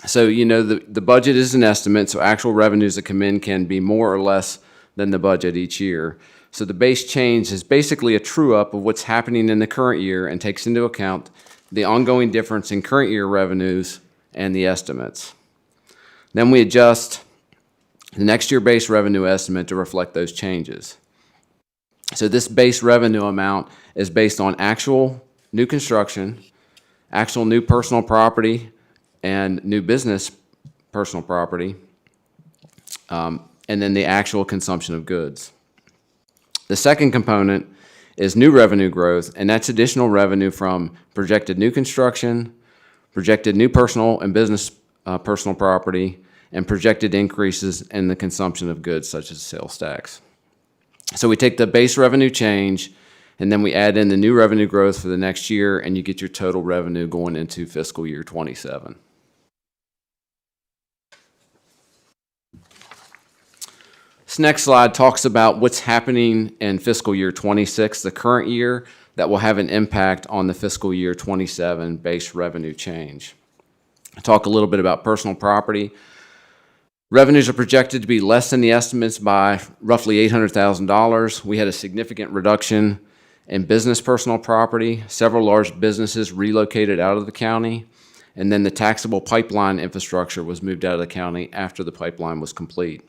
So, you know, the budget is an estimate, so actual revenues that come in can be more or less than the budget each year. So the base change is basically a true-up of what's happening in the current year and takes into account the ongoing difference in current year revenues and the estimates. Then we adjust the next year base revenue estimate to reflect those changes. So this base revenue amount is based on actual new construction, actual new personal property, and new business personal property, and then the actual consumption of goods. The second component is new revenue growth, and that's additional revenue from projected new construction, projected new personal and business personal property, and projected increases in the consumption of goods such as sales tax. So we take the base revenue change, and then we add in the new revenue growth for the next year, and you get your total revenue going into fiscal year 27. This next slide talks about what's happening in fiscal year 26, the current year, that will have an impact on the fiscal year 27 base revenue change. I'll talk a little bit about personal property. Revenues are projected to be less than the estimates by roughly $800,000. We had a significant reduction in business personal property. Several large businesses relocated out of the county, and then the taxable pipeline infrastructure was moved out of the county after the pipeline was complete.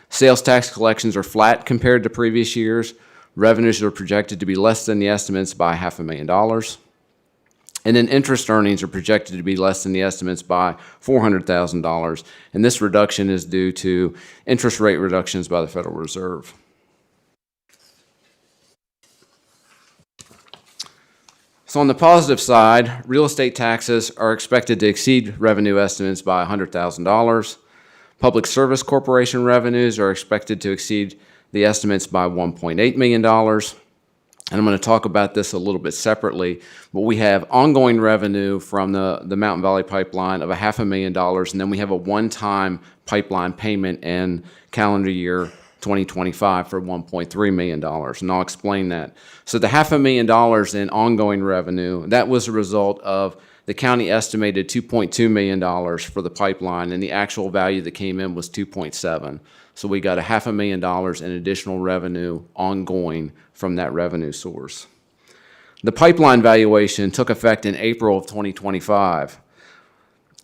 Sales tax collections are flat compared to previous years. Revenues are projected to be less than the estimates by $500,000. And then interest earnings are projected to be less than the estimates by $400,000. And this reduction is due to interest rate reductions by the Federal Reserve. So on the positive side, real estate taxes are expected to exceed revenue estimates by $100,000. Public Service Corporation revenues are expected to exceed the estimates by $1.8 million. And I'm going to talk about this a little bit separately, but we have ongoing revenue from the Mountain Valley Pipeline of $500,000, and then we have a one-time pipeline payment in calendar year 2025 for $1.3 million, and I'll explain that. So the $500,000 in ongoing revenue, that was a result of the county estimated $2.2 million for the pipeline, and the actual value that came in was $2.7. So we got $500,000 in additional revenue ongoing from that revenue source. The pipeline valuation took effect in April of 2025,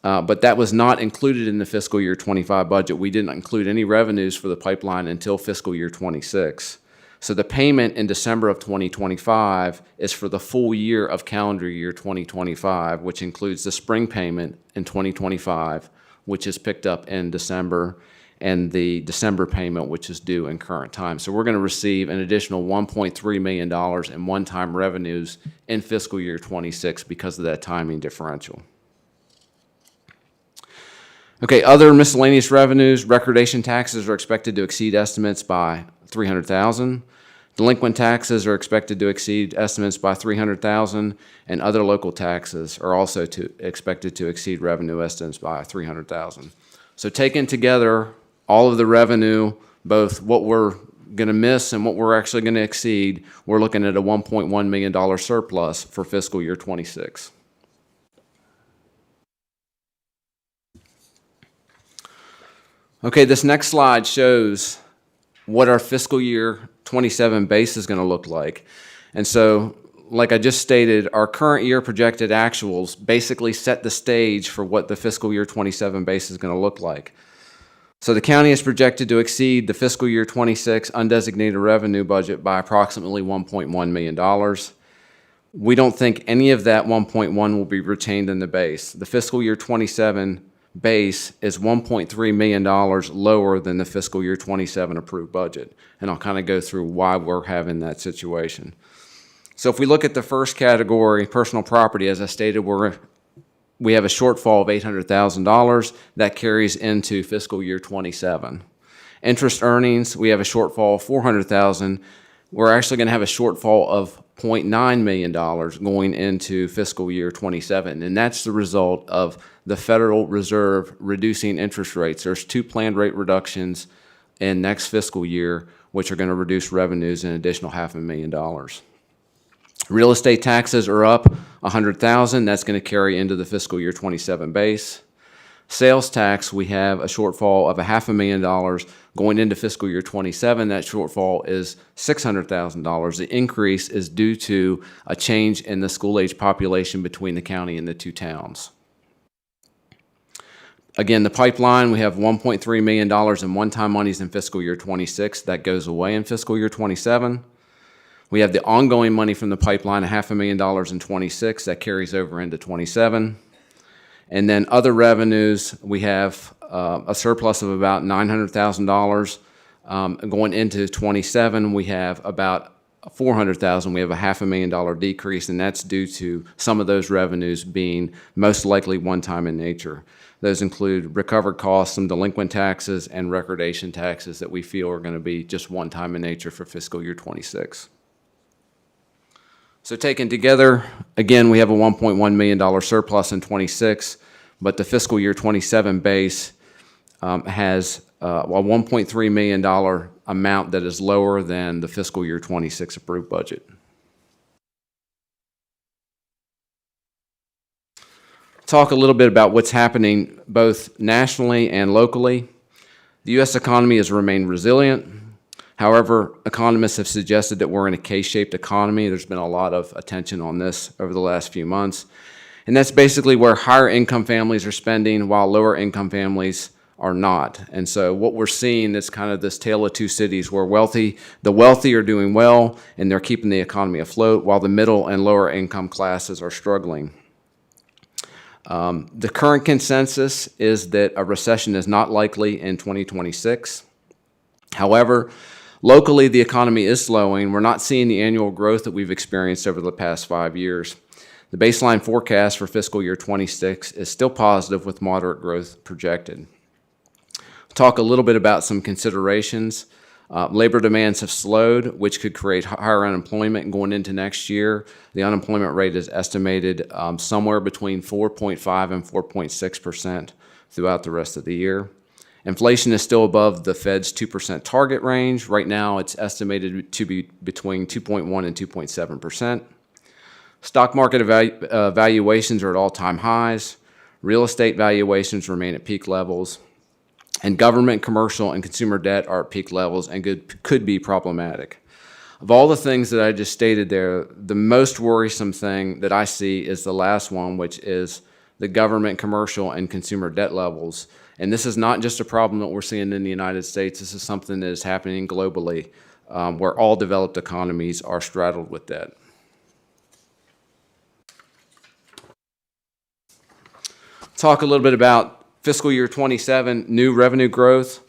but that was not included in the fiscal year 25 budget. We didn't include any revenues for the pipeline until fiscal year 26. So the payment in December of 2025 is for the full year of calendar year 2025, which includes the spring payment in 2025, which is picked up in December, and the December payment, which is due in current time. So we're going to receive an additional $1.3 million in one-time revenues in fiscal year 26 because of that timing differential. Okay, other miscellaneous revenues, recordation taxes are expected to exceed estimates by $300,000. Delinquent taxes are expected to exceed estimates by $300,000, and other local taxes are also expected to exceed revenue estimates by $300,000. So taken together, all of the revenue, both what we're going to miss and what we're actually going to exceed, we're looking at a $1.1 million surplus for fiscal year 26. Okay, this next slide shows what our fiscal year 27 base is going to look like. And so, like I just stated, our current year projected actuals basically set the stage for what the fiscal year 27 base is going to look like. So the county is projected to exceed the fiscal year 26 undesignated revenue budget by approximately $1.1 million. We don't think any of that 1.1 will be retained in the base. The fiscal year 27 base is $1.3 million lower than the fiscal year 27 approved budget. And I'll kind of go through why we're having that situation. So if we look at the first category, personal property, as I stated, we have a shortfall of $800,000 that carries into fiscal year 27. Interest earnings, we have a shortfall of $400,000. We're actually going to have a shortfall of $0.9 million going into fiscal year 27, and that's the result of the Federal Reserve reducing interest rates. There's two planned rate reductions in next fiscal year, which are going to reduce revenues an additional $500,000. Real estate taxes are up $100,000. That's going to carry into the fiscal year 27 base. Sales tax, we have a shortfall of $500,000 going into fiscal year 27. That shortfall is $600,000. The increase is due to a change in the school-age population between the county and the two towns. Again, the pipeline, we have $1.3 million in one-time monies in fiscal year 26. That goes away in fiscal year 27. We have the ongoing money from the pipeline, $500,000 in 26. That carries over into 27. And then other revenues, we have a surplus of about $900,000. Going into 27, we have about $400,000. We have a $500,000 decrease, and that's due to some of those revenues being most likely one-time in nature. Those include recovered costs, some delinquent taxes, and recordation taxes that we feel are going to be just one-time in nature for fiscal year 26. So taken together, again, we have a $1.1 million surplus in 26, but the fiscal year 27 base has a $1.3 million amount that is lower than the fiscal year 26 approved budget. Talk a little bit about what's happening both nationally and locally. The U.S. economy has remained resilient. However, economists have suggested that we're in a K-shaped economy. There's been a lot of attention on this over the last few months. And that's basically where higher income families are spending while lower income families are not. And so what we're seeing is kind of this tale of two cities where the wealthy are doing well and they're keeping the economy afloat while the middle and lower income classes are struggling. The current consensus is that a recession is not likely in 2026. However, locally, the economy is slowing. We're not seeing the annual growth that we've experienced over the past 5 years. The baseline forecast for fiscal year 26 is still positive with moderate growth projected. Talk a little bit about some considerations. Labor demands have slowed, which could create higher unemployment going into next year. The unemployment rate is estimated somewhere between 4.5 and 4.6% throughout the rest of the year. Inflation is still above the Fed's 2% target range. Right now, it's estimated to be between 2.1 and 2.7%. Stock market valuations are at all-time highs. Real estate valuations remain at peak levels. And government, commercial, and consumer debt are at peak levels and could be problematic. Of all the things that I just stated there, the most worrisome thing that I see is the last one, which is the government, commercial, and consumer debt levels. And this is not just a problem that we're seeing in the United States. This is something that is happening globally, where all developed economies are straddled with debt. Talk a little bit about fiscal year 27 new revenue growth.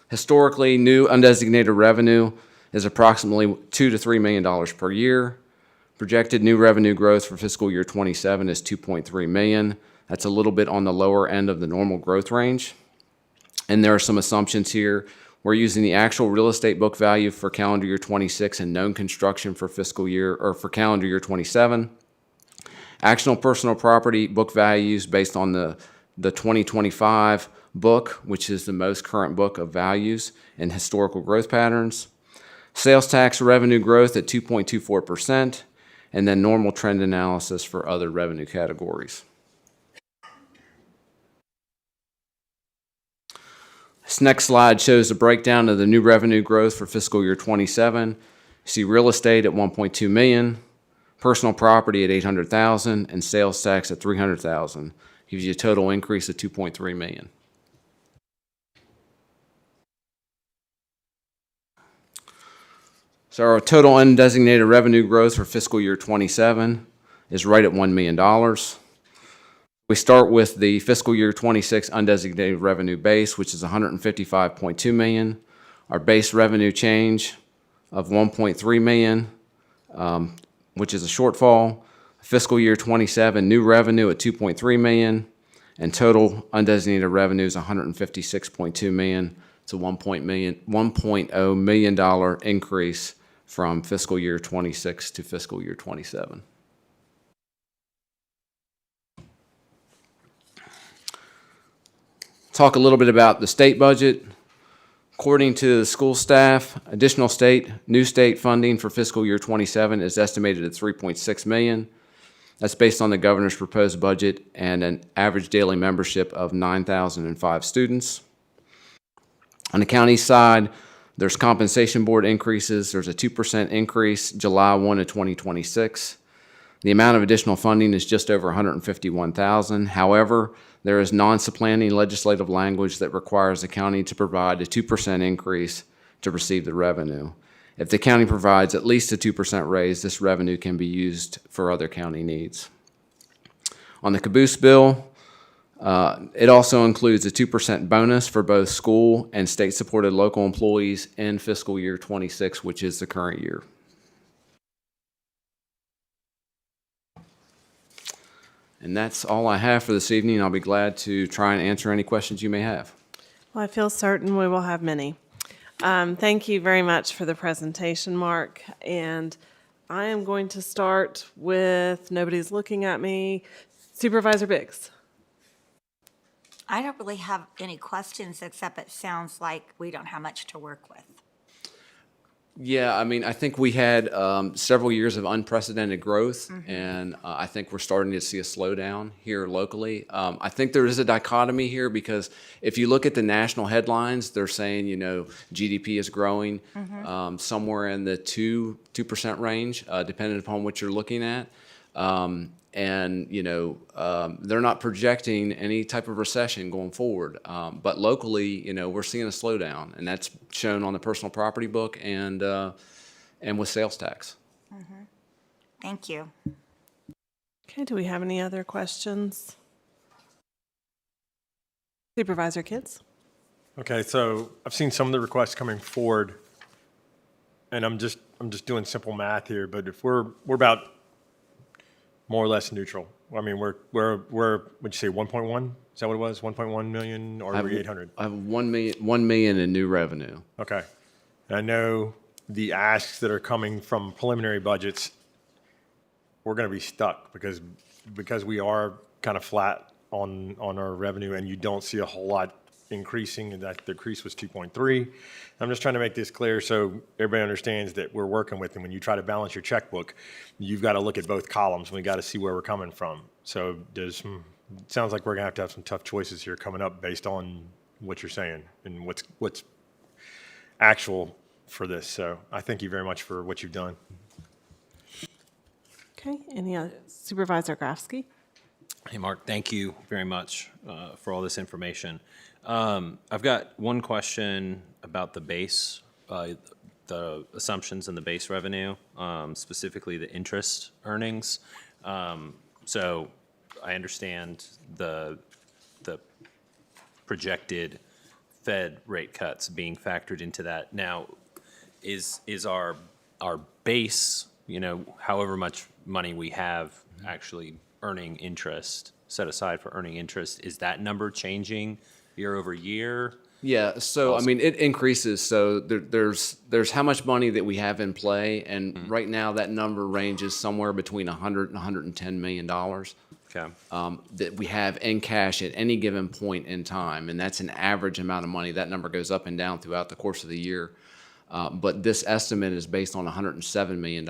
Historically, new undesignated revenue is approximately $2 to $3 million per year. Projected new revenue growth for fiscal year 27 is $2.3 million. That's a little bit on the lower end of the normal growth range. And there are some assumptions here. We're using the actual real estate book value for calendar year 26 and known construction for for calendar year 27. Actionable personal property book values based on the 2025 book, which is the most current book of values and historical growth patterns. Sales tax revenue growth at 2.24%, and then normal trend analysis for other revenue categories. This next slide shows a breakdown of the new revenue growth for fiscal year 27. You see real estate at $1.2 million, personal property at $800,000, and sales tax at $300,000. Gives you a total increase of $2.3 million. So our total undesignated revenue growth for fiscal year 27 is right at $1 million. We start with the fiscal year 26 undesignated revenue base, which is $155.2 million. Our base revenue change of $1.3 million, which is a shortfall. Fiscal year 27 new revenue at $2.3 million, and total undesignated revenue is $156.2 million. It's a $1.0 million increase from fiscal year 26 to fiscal year 27. Talk a little bit about the state budget. According to the school staff, new state funding for fiscal year 27 is estimated at $3.6 million. That's based on the governor's proposed budget and an average daily membership of 9,005 students. On the county side, there's compensation board increases. There's a 2% increase July 1 of 2026. The amount of additional funding is just over $151,000. However, there is non-supplanting legislative language that requires the county to provide a 2% increase to receive the revenue. If the county provides at least a 2% raise, this revenue can be used for other county needs. On the caboose bill, it also includes a 2% bonus for both school and state-supported local employees in fiscal year 26, which is the current year. And that's all I have for this evening. I'll be glad to try and answer any questions you may have. Well, I feel certain we will have many. Thank you very much for the presentation, Mark. And I am going to start with, nobody's looking at me, Supervisor Biggs. I don't really have any questions, except it sounds like we don't have much to work with. Yeah, I mean, I think we had several years of unprecedented growth, and I think we're starting to see a slowdown here locally. I think there is a dichotomy here because if you look at the national headlines, they're saying, GDP is growing somewhere in the 2% range, depending upon what you're looking at. They're not projecting any type of recession going forward. But locally, we're seeing a slowdown, and that's shown on the personal property book and with sales tax. Thank you. Okay, do we have any other questions? Supervisor Kids? Okay, so I've seen some of the requests coming forward, and I'm just doing simple math here, but if we're about more or less neutral. I mean, we're what'd you say, 1.1? Is that what it was? 1.1 million, or were we 800? I have 1 million in new revenue. Okay. And I know the asks that are coming from preliminary budgets, we're going to be stuck because we are kind of flat on our revenue, and you don't see a whole lot increasing, and that the increase was 2.3. I'm just trying to make this clear so everybody understands that we're working with, and when you try to balance your checkbook, you've got to look at both columns, and we got to see where we're coming from. So it sounds like we're going to have some tough choices here coming up based on what you're saying and what's actual for this. So I thank you very much for what you've done. Okay, any other? Supervisor Grafsky? Hey, Mark, thank you very much for all this information. I've got one question about the base, the assumptions in the base revenue, specifically the interest earnings. So I understand the projected Fed rate cuts being factored into that. Now, is our base, however much money we have actually earning interest, set aside for earning interest, is that number changing year over year? Yeah, so I mean, it increases. So there's how much money that we have in play, and right now that number ranges somewhere between $100 and $110 million. Okay. That we have in cash at any given point in time, and that's an average amount of money. That number goes up and down throughout the course of the year, but this estimate is based on $107 million,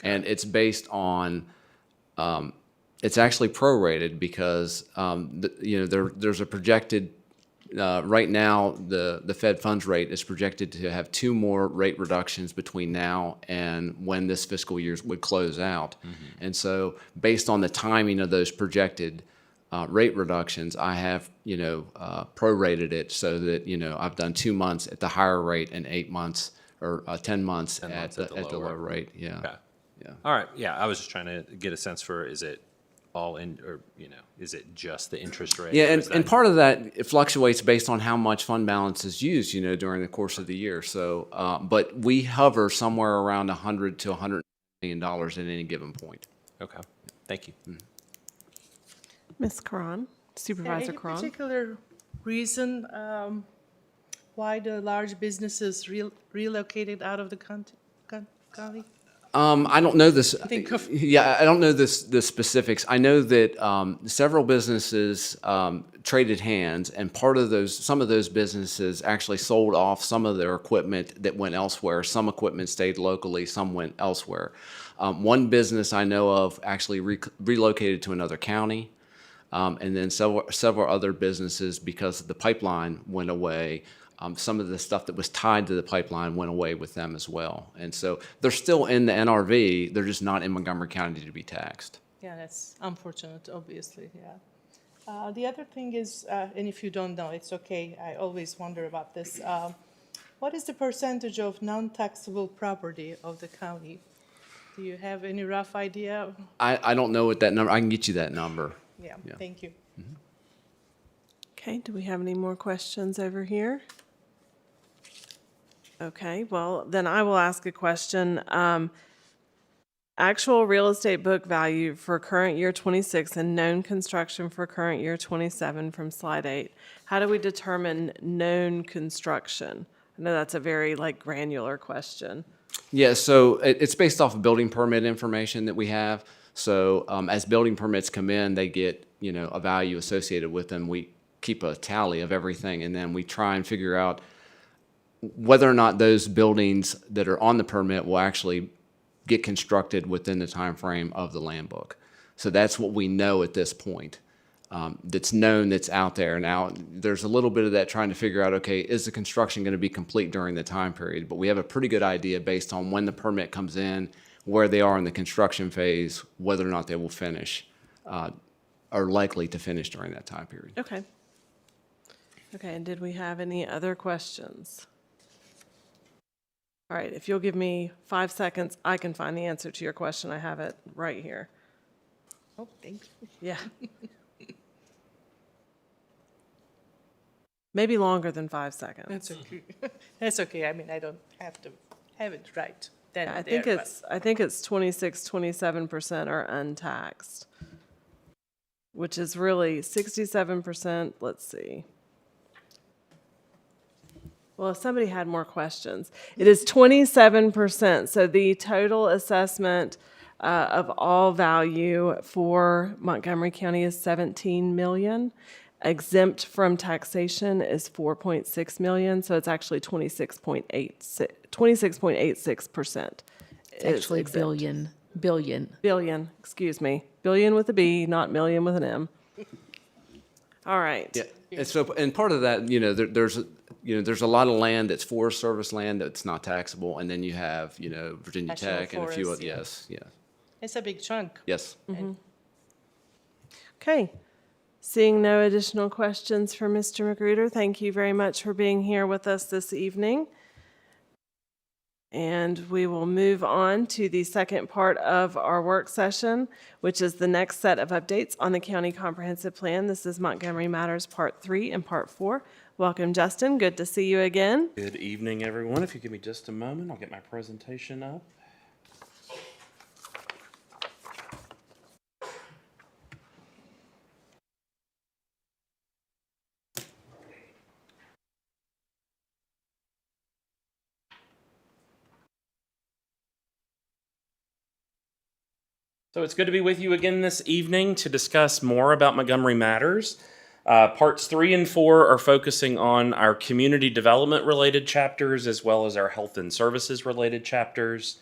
and it's based on. It's actually prorated because there's a projected right now the Fed funds rate is projected to have 2 more rate reductions between now and when this fiscal year would close out, and so based on the timing of those projected rate reductions, I have prorated it so that I've done 2 months at the higher rate and 8 months or 10 months at the lower rate. Yeah. Okay. Yeah. All right. Yeah, I was just trying to get a sense for, is it all in, or is it just the interest rate? Yeah, and part of that, it fluctuates based on how much fund balance is used, during the course of the year. So, but we hover somewhere around $100 to $100 million at any given point. Okay, thank you. Ms. Karan, Supervisor Karan. Any particular reason why the large businesses relocated out of the county? I don't know this. Think of- Yeah, I don't know the specifics. I know that several businesses traded hands, and some of those businesses actually sold off some of their equipment that went elsewhere. Some equipment stayed locally, some went elsewhere. One business I know of actually relocated to another county, and then several other businesses, because the pipeline went away, some of the stuff that was tied to the pipeline went away with them as well. And so they're still in the NRV, they're just not in Montgomery County to be taxed. Yeah, that's unfortunate, obviously, yeah. The other thing is, and if you don't know, it's okay, I always wonder about this. What is the percentage of non-taxable property of the county? Do you have any rough idea? I don't know what that number, I can get you that number. Yeah, thank you. Okay, do we have any more questions over here? Okay, well, then I will ask a question. Actual real estate book value for current year 26 and known construction for current year 27 from slide 8. How do we determine known construction? I know that's a very granular question. Yeah, so it's based off of building permit information that we have. So as building permits come in, they get, a value associated with them. We keep a tally of everything, and then we try and figure out whether or not those buildings that are on the permit will actually get constructed within the time frame of the land book. So that's what we know at this point. That's known, that's out there. Now, there's a little bit of that trying to figure out, okay, is the construction going to be complete during the time period? But we have a pretty good idea based on when the permit comes in, where they are in the construction phase, whether or not they will finish, are likely to finish during that time period. Okay. Okay, and did we have any other questions? All right, if you'll give me 5 seconds, I can find the answer to your question. I have it right here. Oh, thank you. Yeah. Maybe longer than 5 seconds. That's okay. That's okay. I mean, I don't have to have it right then I and think there, it's 26, 27% are untaxed, which is really 67%. Let's see. Well, if somebody had more questions, it is 27%. So the total assessment of all value for Montgomery County is 17 million. Exempt from taxation is 4.6 million. So it's actually 26.86%. It's actually billion. Excuse me. Billion with a B, not million with an M. All right. Yeah, and so, and part of that, there's a lot of land that's Forest Service land that's not taxable, and then you have, Virginia National Tech and a few Forest, other, yeah. yes, yeah. It's a big chunk. Yes. Okay. Seeing no additional questions for Mr. Magruder, thank you very much for being here with us this evening. And we will move on to the second part of our work session, which is the next set of updates on the County Comprehensive Plan. This is Montgomery Matters Part 3 and Part 4. Welcome, Justin. Good to see you again. Good evening, everyone. If you give me just a moment, I'll get my presentation up. So it's good to be with you again this evening to discuss more about Montgomery Matters. Parts 3 and 4 are focusing on our community development related chapters as well as our health and services related chapters.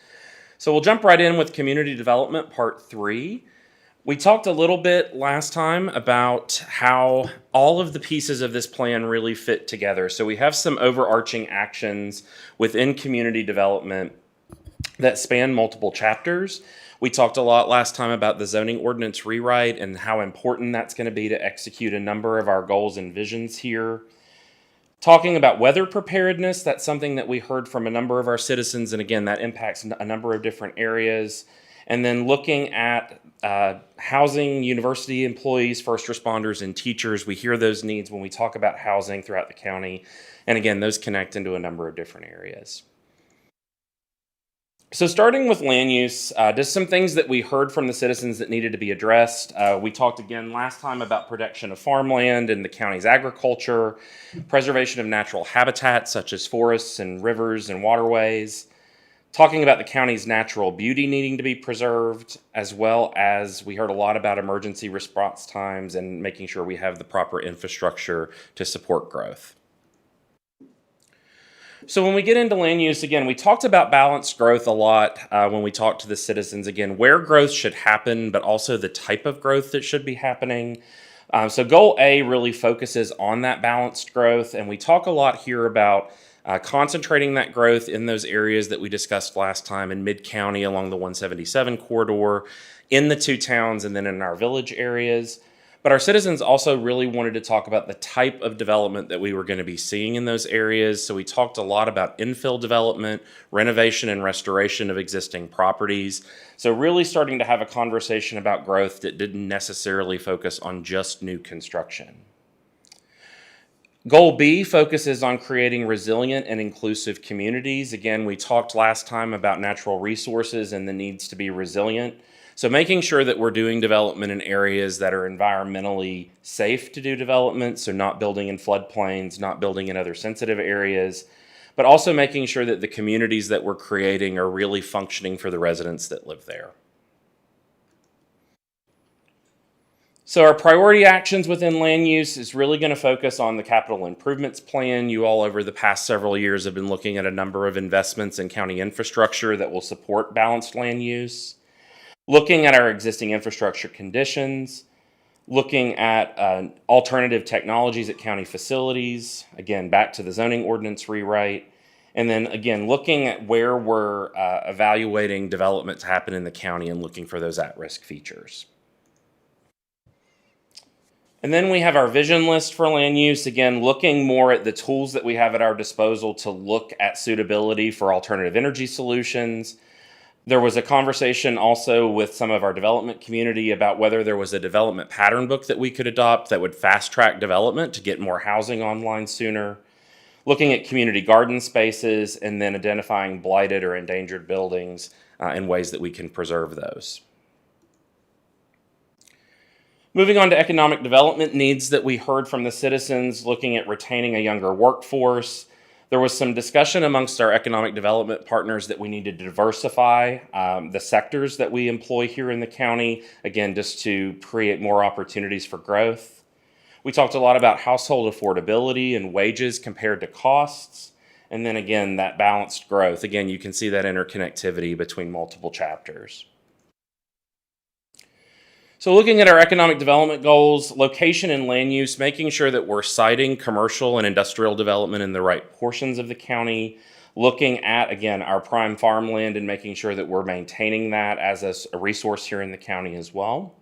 So we'll jump right in with community development, Part 3. We talked a little bit last time about how all of the pieces of this plan really fit together. So we have some overarching actions within community development that span multiple chapters. We talked a lot last time about the zoning ordinance rewrite and how important that's going to be to execute a number of our goals and visions here. Talking about weather preparedness, that's something that we heard from a number of our citizens, and again, that impacts a number of different areas. And then looking at housing, university employees, first responders, and teachers, we hear those needs when we talk about housing throughout the county. And again, those connect into a number of different areas. So starting with land use, just some things that we heard from the citizens that needed to be addressed. We talked again last time about protection of farmland and the county's agriculture, preservation of natural habitats such as forests and rivers and waterways, talking about the county's natural beauty needing to be preserved, as well as we heard a lot about emergency response times and making sure we have the proper infrastructure to support growth. So when we get into land use, again, we talked about balanced growth a lot when we talked to the citizens, again, where growth should happen, but also the type of growth that should be happening. So goal A really focuses on that balanced growth, and we talk a lot here about concentrating that growth in those areas that we discussed last time in Mid-County along the 177 corridor, in the two towns, and then in our village areas. But our citizens also really wanted to talk about the type of development that we were going to be seeing in those areas. So we talked a lot about infill development, renovation and restoration of existing properties. So really starting to have a conversation about growth that didn't necessarily focus on just new construction. Goal B focuses on creating resilient and inclusive communities. Again, we talked last time about natural resources and the needs to be resilient. So making sure that we're doing development in areas that are environmentally safe to do development, so not building in floodplains, not building in other sensitive areas, but also making sure that the communities that we're creating are really functioning for the residents that live there. So our priority actions within land use is really going to focus on the capital improvements plan. You all over the past several years have been looking at a number of investments in county infrastructure that will support balanced land use. Looking at our existing infrastructure conditions, looking at alternative technologies at county facilities, again, back to the zoning ordinance rewrite, and then again, looking at where we're evaluating development to happen in the county and looking for those at-risk features. And then we have our vision list for land use, again, looking more at the tools that we have at our disposal to look at suitability for alternative energy solutions. There was a conversation also with some of our development community about whether there was a development pattern book that we could adopt that would fast track development to get more housing online sooner. Looking at community garden spaces and then identifying blighted or endangered buildings and ways that we can preserve those. Moving on to economic development needs that we heard from the citizens, looking at retaining a younger workforce. There was some discussion amongst our economic development partners that we needed to diversify the sectors that we employ here in the county, again, just to create more opportunities for growth. We talked a lot about household affordability and wages compared to costs. And then again, that balanced growth. Again, you can see that interconnectivity between multiple chapters. So looking at our economic development goals, location and land use, making sure that we're siting commercial and industrial development in the right portions of the county, looking at, again, our prime farmland and making sure that we're maintaining that as a resource here in the county as well.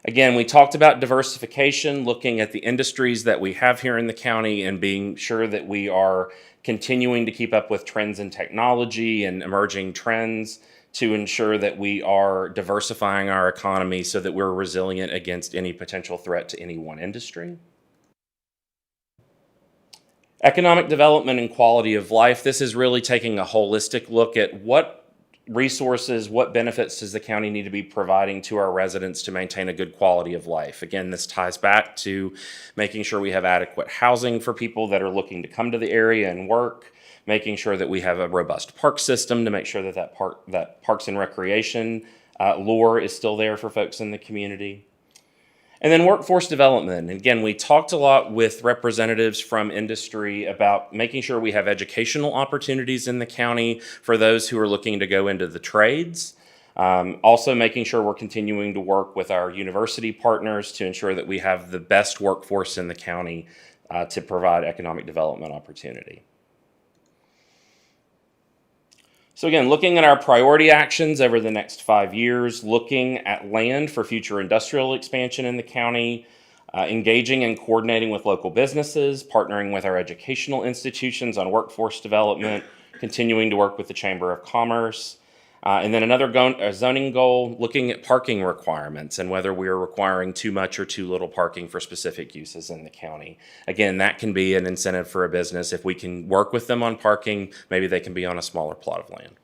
Again, we talked about diversification, looking at the industries that we have here in the county and being sure that we are continuing to keep up with trends in technology and emerging trends to ensure that we are diversifying our economy so that we're resilient against any potential threat to any one industry. Economic development and quality of life. This is really taking a holistic look at what resources, what benefits does the county need to be providing to our residents to maintain a good quality of life. Again, this ties back to making sure we have adequate housing for people that are looking to come to the area and work, making sure that we have a robust park system to make sure that Parks and Recreation lure is still there for folks in the community. And then workforce development. Again, we talked a lot with representatives from industry about making sure we have educational opportunities in the county for those who are looking to go into the trades. Also making sure we're continuing to work with our university partners to ensure that we have the best workforce in the county to provide economic development opportunity. So again, looking at our priority actions over the next 5 years, looking at land for future industrial expansion in the county, engaging and coordinating with local businesses, partnering with our educational institutions on workforce development, continuing to work with the Chamber of Commerce, and then another zoning goal, looking at parking requirements and whether we are requiring too much or too little parking for specific uses in the county. Again, that can be an incentive for a business. If we can work with them on parking, maybe they can be on a smaller plot of land.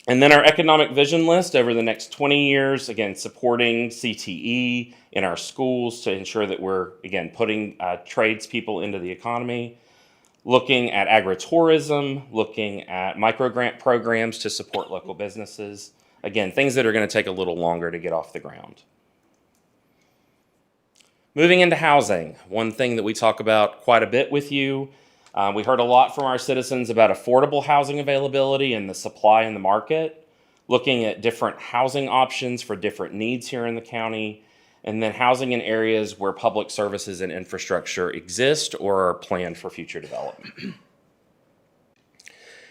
And then our economic vision list over the next 20 years, again, supporting CTE in our schools to ensure that we're, again, putting tradespeople into the economy. looking at agritourism, looking at micro-grant programs to support local businesses. Again, things that are going to take a little longer to get off the ground. Moving into housing, one thing that we talk about quite a bit with you. We heard a lot from our citizens about affordable housing availability and the supply in the market, looking at different housing options for different needs here in the county, and then housing in areas where public services and infrastructure exist or are planned for future development.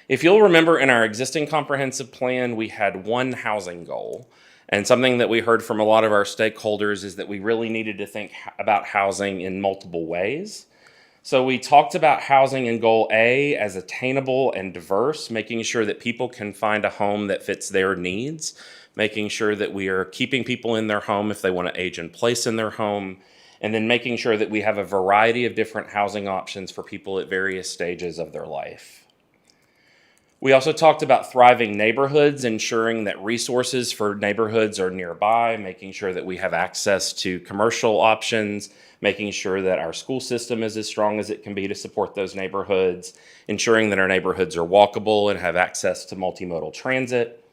If you'll remember, in our existing comprehensive plan, we had one housing goal. And something that we heard from a lot of our stakeholders is that we really needed to think about housing in multiple ways. So we talked about housing in Goal A as attainable and diverse, making sure that people can find a home that fits their needs, making sure that we are keeping people in their home if they want to age in place in their home, and then making sure that we have a variety of different housing options for people at various stages of their life. We also talked about thriving neighborhoods, ensuring that resources for neighborhoods are nearby, making sure that we have access to commercial options, making sure that our school system is as strong as it can be to support those neighborhoods, ensuring that our neighborhoods are walkable and have access to multimodal transit.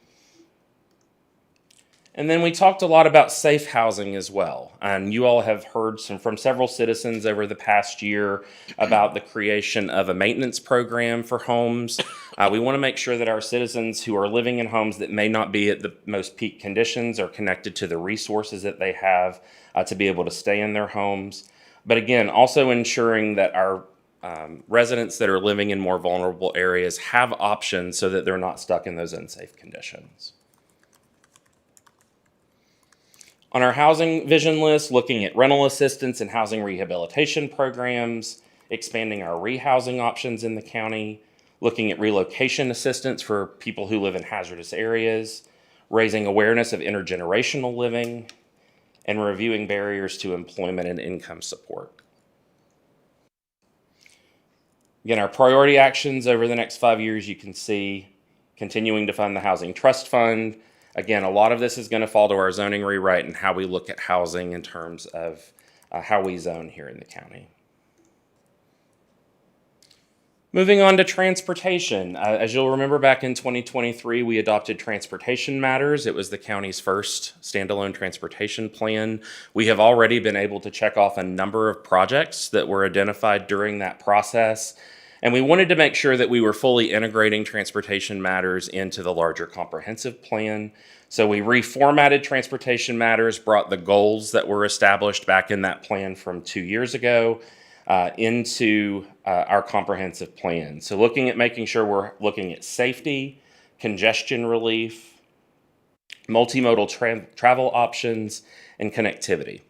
And then we talked a lot about safe housing as well. And you all have heard from several citizens over the past year about the creation of a maintenance program for homes. We want to make sure that our citizens who are living in homes that may not be at the most peak conditions are connected to the resources that they have to be able to stay in their homes. But again, also ensuring that our residents that are living in more vulnerable areas have options so that they're not stuck in those unsafe conditions. On our housing vision list, looking at rental assistance and housing rehabilitation programs, expanding our rehousing options in the county, looking at relocation assistance for people who live in hazardous areas, raising awareness of intergenerational living, and reviewing barriers to employment and income support. Again, our priority actions over the next 5 years, you can see continuing to fund the Housing Trust Fund. Again, a lot of this is going to fall to our zoning rewrite and how we look at housing in terms of how we zone here in the county. Moving on to transportation. As you'll remember, back in 2023, we adopted Transportation Matters. It was the county's first standalone transportation plan. We have already been able to check off a number of projects that were identified during that process. And we wanted to make sure that we were fully integrating Transportation Matters into the larger comprehensive plan. So we reformatted Transportation Matters, brought the goals that were established back in that plan from 2 years ago into our comprehensive plan. So looking at making sure we're looking at safety, congestion relief, multimodal travel options, and connectivity.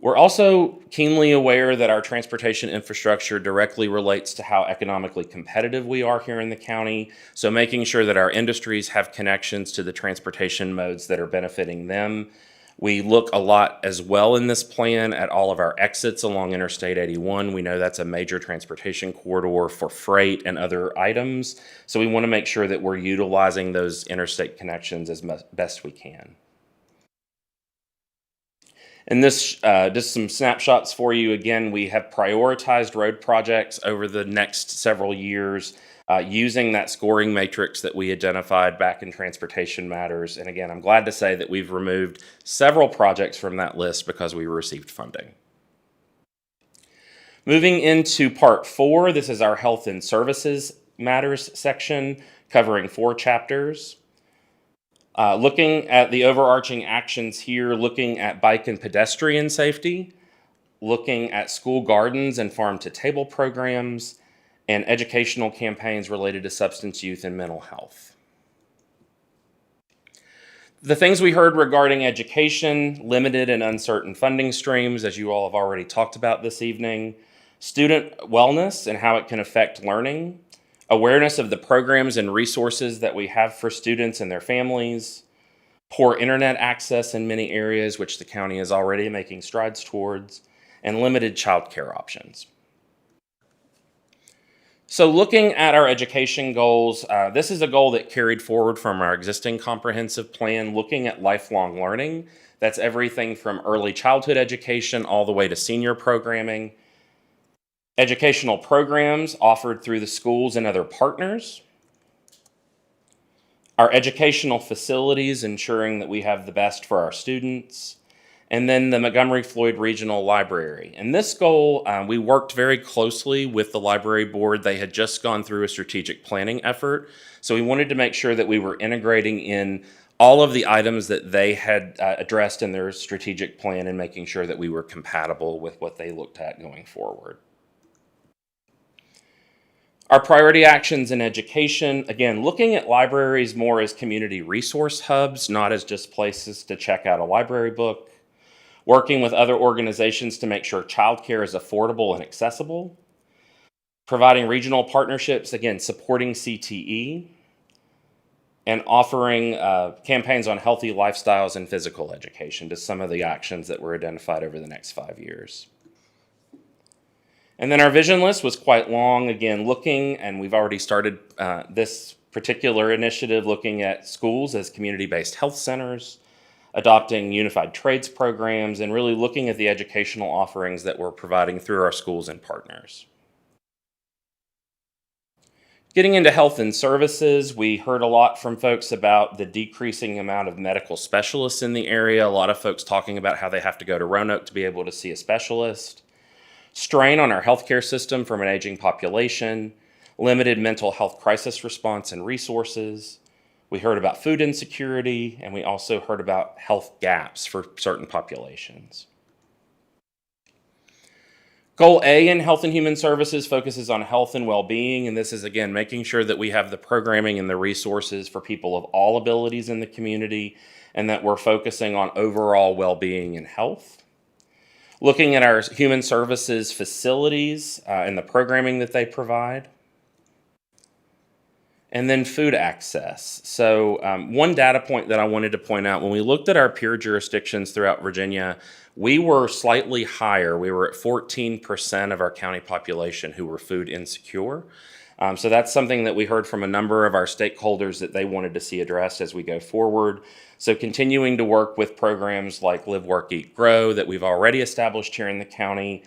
We're also keenly aware that our transportation infrastructure directly relates to how economically competitive we are here in the county. So making sure that our industries have connections to the transportation modes that are benefiting them. We look a lot as well in this plan at all of our exits along Interstate 81. We know that's a major transportation corridor for freight and other items. So we want to make sure that we're utilizing those interstate connections as best we can. And this, just some snapshots for you. Again, we have prioritized road projects over the next several years using that scoring matrix that we identified back in Transportation Matters. And again, I'm glad to say that we've removed several projects from that list because we received funding. Moving into Part 4, this is our Health and Services Matters section, covering 4 chapters. Looking at the overarching actions here, looking at bike and pedestrian safety, looking at school gardens and farm-to-table programs, and educational campaigns related to substance use and mental health. The things we heard regarding education, limited and uncertain funding streams, as you all have already talked about this evening, student wellness and how it can affect learning, awareness of the programs and resources that we have for students and their families, poor internet access in many areas, which the county is already making strides towards, and limited childcare options. So looking at our education goals, this is a goal that carried forward from our existing comprehensive plan, looking at lifelong learning. That's everything from early childhood education all the way to senior programming. educational programs offered through the schools and other partners, our educational facilities, ensuring that we have the best for our students, and then the Montgomery Floyd Regional Library. And this goal, we worked very closely with the library board. They had just gone through a strategic planning effort, so we wanted to make sure that we were integrating in all of the items that they had addressed in their strategic plan and making sure that we were compatible with what they looked at going forward. Our priority actions in education, again, looking at libraries more as community resource hubs, not as just places to check out a library book. Working with other organizations to make sure childcare is affordable and accessible. Providing regional partnerships, again, supporting CTE. And offering campaigns on healthy lifestyles and physical education, to some of the actions that were identified over the next 5 years. And then our vision list was quite long, again, looking, and we've already started this particular initiative looking at schools as community-based health centers, adopting unified trades programs, and really looking at the educational offerings that we're providing through our schools and partners. Getting into health and services, we heard a lot from folks about the decreasing amount of medical specialists in the area. A lot of folks talking about how they have to go to Roanoke to be able to see a specialist. Strain on our healthcare system from an aging population, limited mental health crisis response and resources. We heard about food insecurity, and we also heard about health gaps for certain populations. Goal A in Health and Human Services focuses on health and well-being, and this is, again, making sure that we have the programming and the resources for people of all abilities in the community, and that we're focusing on overall well-being and health. Looking at our human services facilities and the programming that they provide. And then food access. So one data point that I wanted to point out, when we looked at our peer jurisdictions throughout Virginia, we were slightly higher. We were at 14% of our county population who were food insecure. So that's something that we heard from a number of our stakeholders that they wanted to see addressed as we go forward. So continuing to work with programs like Live, Work, Eat, Grow that we've already established here in the county,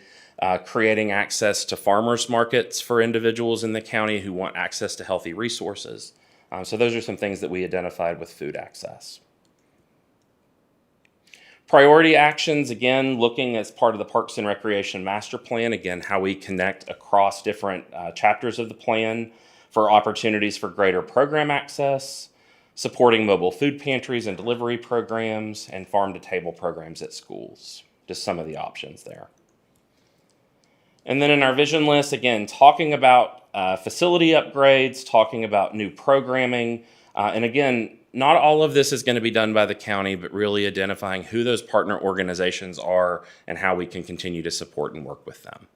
creating access to farmers markets for individuals in the county who want access to healthy resources. So those are some things that we identified with food access. Priority actions, again, looking as part of the Parks and Recreation Master Plan, again, how we connect across different chapters of the plan for opportunities for greater program access, supporting mobile food pantries and delivery programs, and farm-to-table programs at schools. Just some of the options there. And then in our vision list, again, talking about facility upgrades, talking about new programming, and again, not all of this is going to be done by the county, but really identifying who those partner organizations are and how we can continue to support and work with them.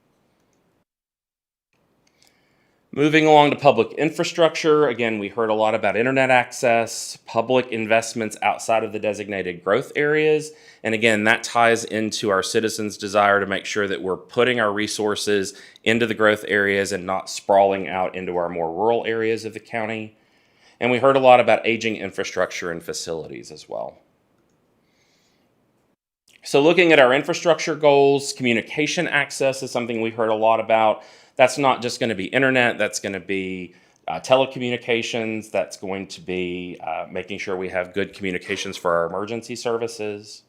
Moving along to public infrastructure, again, we heard a lot about internet access, public investments outside of the designated growth areas, and again, that ties into our citizens' desire to make sure that we're putting our resources into the growth areas and not sprawling out into our more rural areas of the county. And we heard a lot about aging infrastructure and facilities as well. So looking at our infrastructure goals, communication access is something we heard a lot about. That's not just going to be internet, that's going to be telecommunications, that's going to be making sure we have good communications for our emergency services.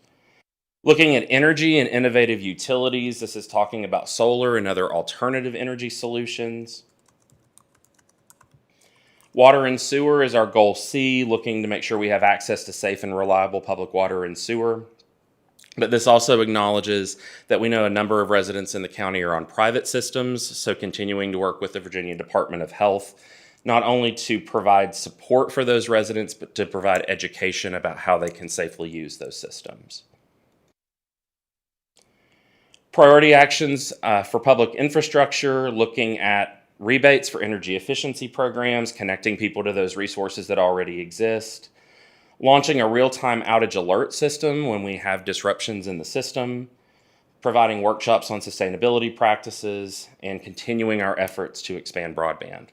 Looking at energy and innovative utilities, this is talking about solar and other alternative energy solutions. Water and sewer is our goal C, looking to make sure we have access to safe and reliable public water and sewer. But this also acknowledges that we know a number of residents in the county are on private systems, so continuing to work with the Virginia Department of Health, not only to provide support for those residents, but to provide education about how they can safely use those systems. Priority actions for public infrastructure, looking at rebates for energy efficiency programs, connecting people to those resources that already exist, launching a real-time outage alert system when we have disruptions in the system, providing workshops on sustainability practices, and continuing our efforts to expand broadband.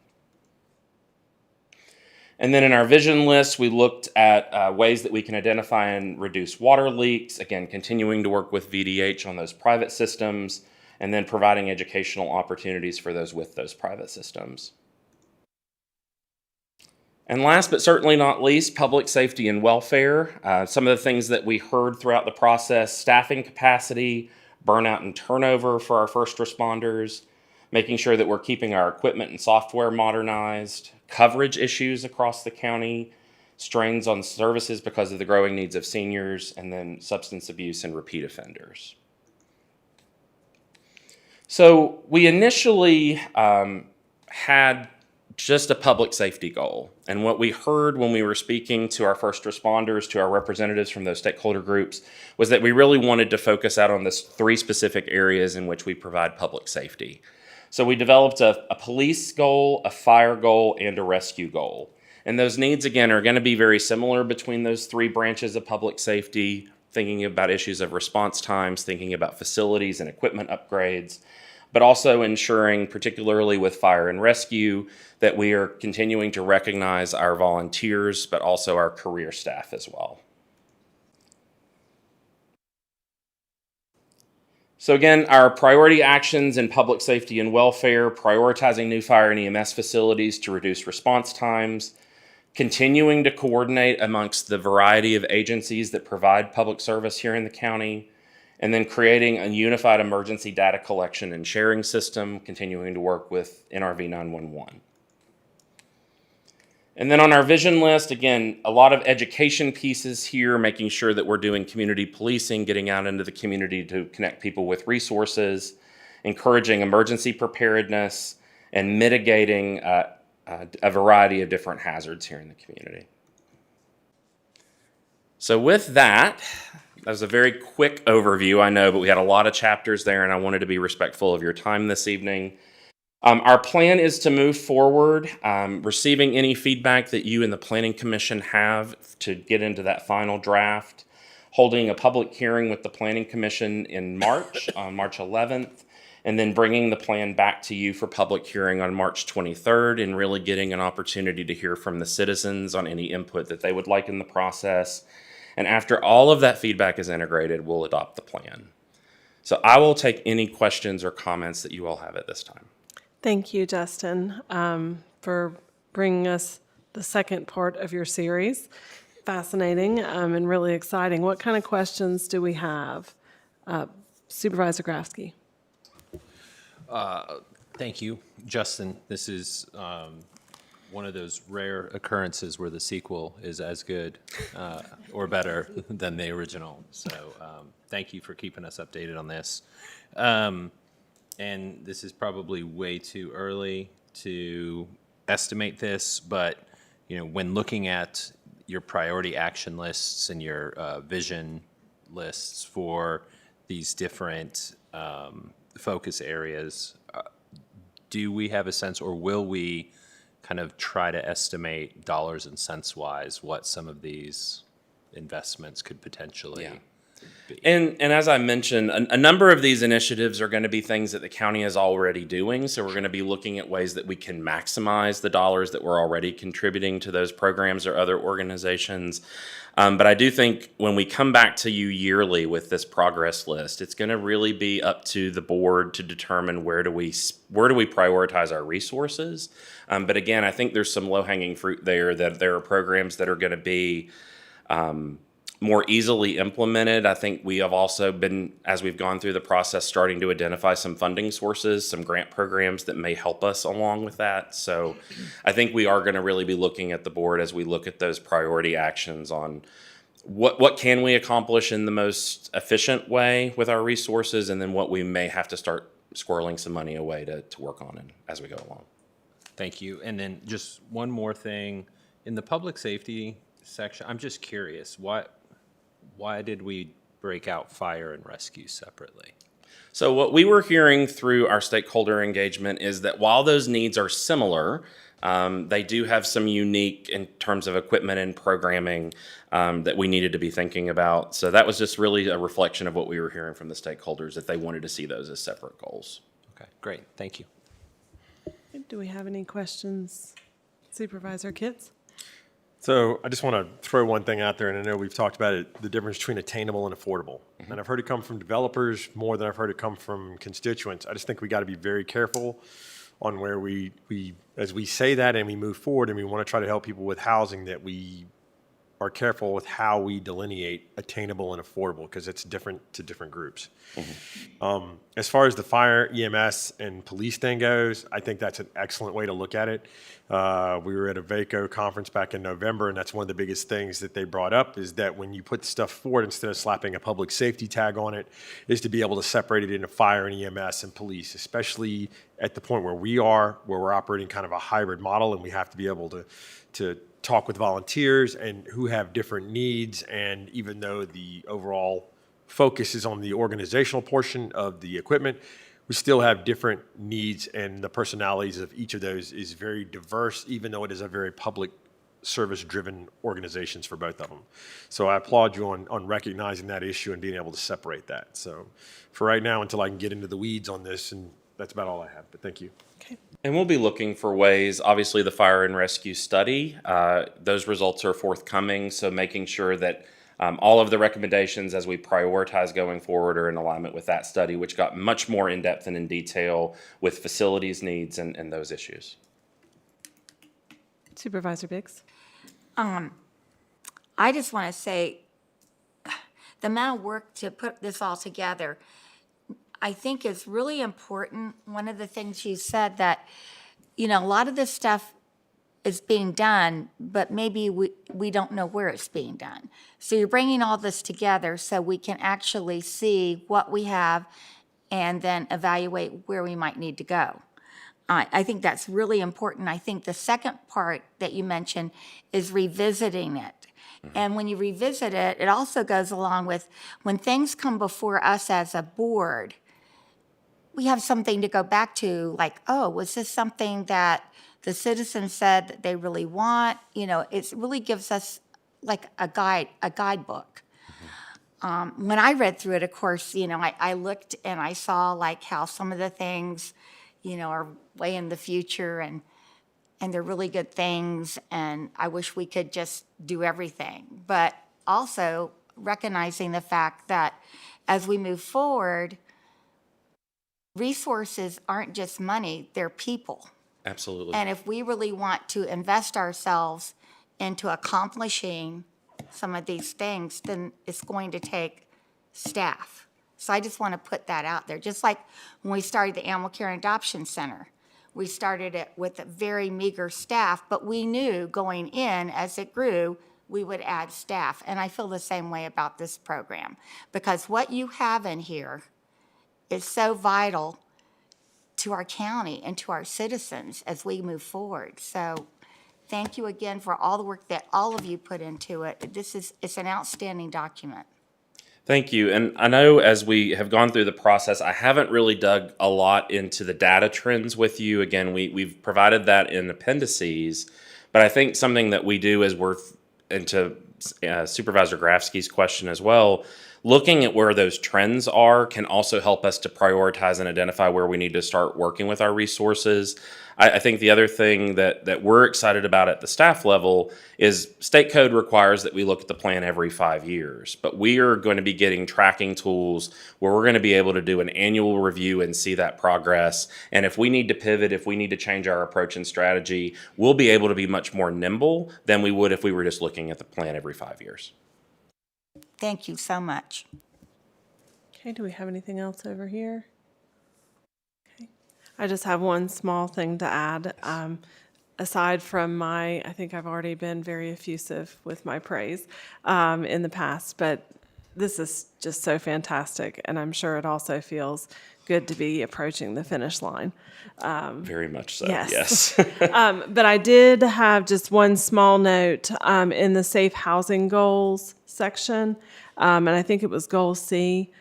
And then in our vision list, we looked at ways that we can identify and reduce water leaks, again, continuing to work with VDH on those private systems, and then providing educational opportunities for those with those private systems. And last but certainly not least, public safety and welfare. Some of the things that we heard throughout the process: staffing capacity, burnout and turnover for our first responders, making sure that we're keeping our equipment and software modernized, coverage issues across the county, strains on services because of the growing needs of seniors, and then substance abuse and repeat offenders. So we initially had just a public safety goal. And what we heard when we were speaking to our first responders, to our representatives from those stakeholder groups, was that we really wanted to focus out on this 3 specific areas in which we provide public safety. So we developed a police goal, a fire goal, and a rescue goal. And those needs, again, are going to be very similar between those 3 branches of public safety, thinking about issues of response times, thinking about facilities and equipment upgrades, but also ensuring, particularly with fire and rescue, that we are continuing to recognize our volunteers, but also our career staff as well. So again, our priority actions in public safety and welfare: prioritizing new fire and EMS facilities to reduce response times, continuing to coordinate amongst the variety of agencies that provide public service here in the county, and then creating a unified emergency data collection and sharing system, continuing to work with NRV 911. And then on our vision list, again, a lot of education pieces here, making sure that we're doing community policing, getting out into the community to connect people with resources, encouraging emergency preparedness, and mitigating a variety of different hazards here in the community. So with that was a very quick overview, I know, but we had a lot of chapters there, and I wanted to be respectful of your time this evening. Our plan is to move forward, receiving any feedback that you and the Planning Commission have to get into that final draft, holding a public hearing with the Planning Commission in March, on March 11th, and then bringing the plan back to you for public hearing on March 23rd, and really getting an opportunity to hear from the citizens on any input that they would like in the process. And after all of that feedback is integrated, we'll adopt the plan. So I will take any questions or comments that you all have at this time. Thank you, Justin, for bringing us the second part of your series. Fascinating and really exciting. What kind of questions do we have? Supervisor Grafsky. Thank you, Justin. This is one of those rare occurrences where the sequel is as good or better than the original. So thank you for keeping us updated on this. And this is probably way too early to estimate this, but when looking at your priority action lists and your vision lists for these different focus areas, do we have a sense, or will we kind of try to estimate dollars and cents wise what some of these investments could potentially be? And as I mentioned, a number of these initiatives are going to be things that the county is already doing. So we're going to be looking at ways that we can maximize the dollars that we're already contributing to those programs or other organizations. But I do think when we come back to you yearly with this progress list, it's going to really be up to the board to determine where do we prioritize our resources. But again, I think there's some low-hanging fruit there, that there are programs that are going to be more easily implemented. I think we have also been, as we've gone through the process, starting to identify some funding sources, some grant programs that may help us along with that. So I think we are going to really be looking at the board as we look at those priority actions on what can we accomplish in the most efficient way with our resources, and then what we may have to start squirreling some money away to work on it as we go along. Thank you. And then just one more thing. In the public safety section, I'm just curious, why did we break out fire and rescue separately? So what we were hearing through our stakeholder engagement is that while those needs are similar, they do have some unique in terms of equipment and programming that we needed to be thinking about. So that was just really a reflection of what we were hearing from the stakeholders, that they wanted to see those as separate goals. Okay, great. Thank you. Do we have any questions? Supervisor Kitts? So I just want to throw one thing out there, and I know we've talked about it, the difference between attainable and affordable. And I've heard it come from developers more than I've heard it come from constituents. I just think we got to be very careful on where we, as we say that and we move forward and we want to try to help people with housing, that we are careful with how we delineate attainable and affordable, because it's different to different groups. As far as the fire, EMS, and police thing goes, I think that's an excellent way to look at it. We were at a VACO conference back in November, and that's one of the biggest things that they brought up, is that when you put stuff forward, instead of slapping a public safety tag on it, is to be able to separate it into fire and EMS and police, especially at the point where we are, where we're operating kind of a hybrid model, and we have to be able to talk with volunteers and who have different needs. And even though the overall focus is on the organizational portion of the equipment, we still have different needs, and the personalities of each of those is very diverse, even though it is a very public service-driven organizations for both of them. So I applaud you on recognizing that issue and being able to separate that. So for right now, until I can get into the weeds on this, and that's about all I have, but thank you. And we'll be looking for ways, obviously the fire and rescue study, those results are forthcoming, so making sure that all of the recommendations as we prioritize going forward are in alignment with that study, which got much more in-depth and in detail with facilities needs and those issues. Supervisor Biggs? I just want to say, the amount of work to put this all together, I think is really important. One of the things you said that, a lot of this stuff is being done, but maybe we don't know where it's being done. So you're bringing all this together so we can actually see what we have and then evaluate where we might need to go. I think that's really important. I think the second part that you mentioned is revisiting it. And when you revisit it, it also goes along with when things come before us as a board, we have something to go back to, like, oh, was this something that the citizens said that they really want? It really gives us like a guidebook. When I read through it, of course, I looked and I saw like how some of the things, are way in the future and they're really good things, and I wish we could just do everything. But also recognizing the fact that as we move forward, resources aren't just money, they're people. Absolutely. And if we really want to invest ourselves into accomplishing some of these things, then it's going to take staff. So I just want to put that out there. Just like when we started the Animal Care and Adoption Center, we started it with a very meager staff, but we knew going in as it grew, we would add staff. And I feel the same way about this program, because what you have in here is so vital to our county and to our citizens as we move forward. So thank you again for all the work that all of you put into it. It's an outstanding document. Thank you. And I know as we have gone through the process, I haven't really dug a lot into the data trends with you. Again, we've provided that in appendices, but I think something that we do is worth, and to Supervisor Grafsky's question as well, looking at where those trends are can also help us to prioritize and identify where we need to start working with our resources. I think the other thing that we're excited about at the staff level is state code requires that we look at the plan every 5 years, but we are going to be getting tracking tools where we're going to be able to do an annual review and see that progress. And if we need to pivot, if we need to change our approach and strategy, we'll be able to be much more nimble than we would if we were just looking at the plan every 5 years. Thank you so much. Okay, do we have anything else over here? Okay. I just have one small thing to add. Aside from I think I've already been very effusive with my praise in the past, but this is just so fantastic, and I'm sure it also feels good to be approaching the finish line. Very much so, yes. yes. But I did have just one small note in the safe housing goals section, and I think it was goal C.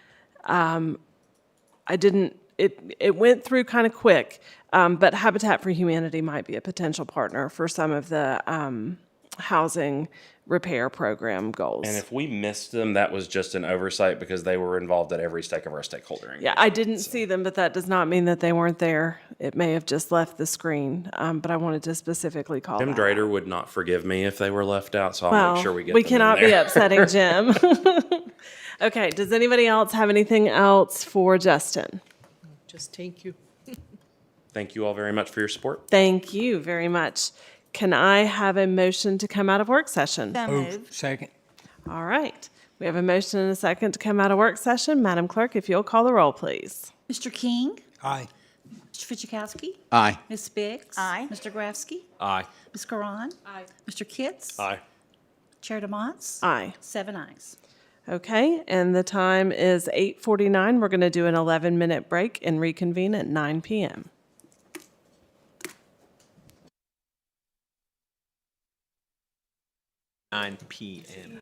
It went through kind of quick, but Habitat for Humanity might be a potential partner for some of the housing repair program goals. And if we missed them, that was just an oversight because they were involved at every stake of our stakeholder engagement. Yeah, I didn't see them, but that does not mean that they weren't there. It may have just left the screen, but I wanted to specifically call Jim that Drader out. would not forgive me if they were left out, so I'll Well, make sure we get we them in cannot be there. upsetting Jim. Okay, does anybody else have anything else for Justin? Just thank you. Thank you all very much for your support. Thank you very much. Can I have a motion to come out of work session? So moved. Second. All right. We have a motion and a second to come out of work session. Madam Clerk, if you'll call the roll, please. Mr. King? Aye. Mr. Fidzikowski? Aye. Ms. Biggs? Aye. Mr. Grafsky? Aye. Ms. Karan? Aye. Mr. Kitts? Aye. Chair DeMonts? Aye. 7 ayes. Okay, and the time is 8:49. We're going to do an 11-minute break and reconvene at 9 p.m. 9 p.m.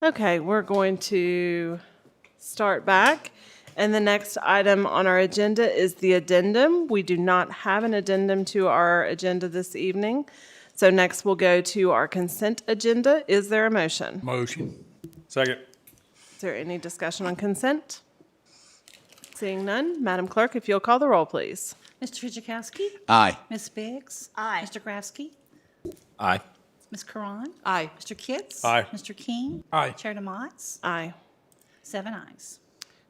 Okay, we're going to start back. And the next item on our agenda is the addendum. We do not have an addendum to our agenda this evening. So next we'll go to our consent agenda. Is there a motion? Motion. Second. Is there any discussion on consent? Seeing none, Madam Clerk, if you'll call the roll, please. Mr. Fitchukowski? Aye. Ms. Biggs? Aye. Mr. Grafsky? Aye. Ms. Karan? Aye. Mr. Kitts? Aye. Mr. King? Aye. Chair DeMotts? Aye. 7 ayes.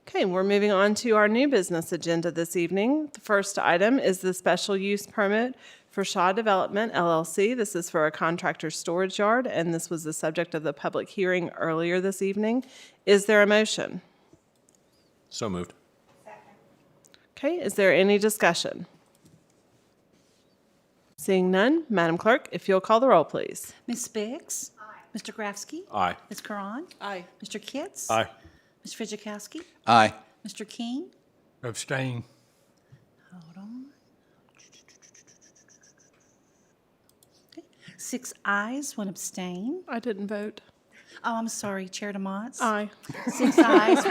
Okay, we're moving on to our new business agenda this evening. The first item is the special use permit for Shaw Development LLC. This is for a contractor storage yard, and this was the subject of the public hearing earlier this evening. Is there a motion? So moved. Okay, is there any discussion? Seeing none, Madam Clerk, if you'll call the roll, please. Ms. Biggs? Aye. Mr. Grafsky? Aye. Ms. Karan? Aye. Mr. Kitts? Aye. Mr. Fitchukowski? Aye. Mr. King? Abstain. Hold on. Okay. 6 ayes, 1 abstain. I didn't vote. Oh, I'm sorry, Chair DeMotts. Aye. 6 ayes.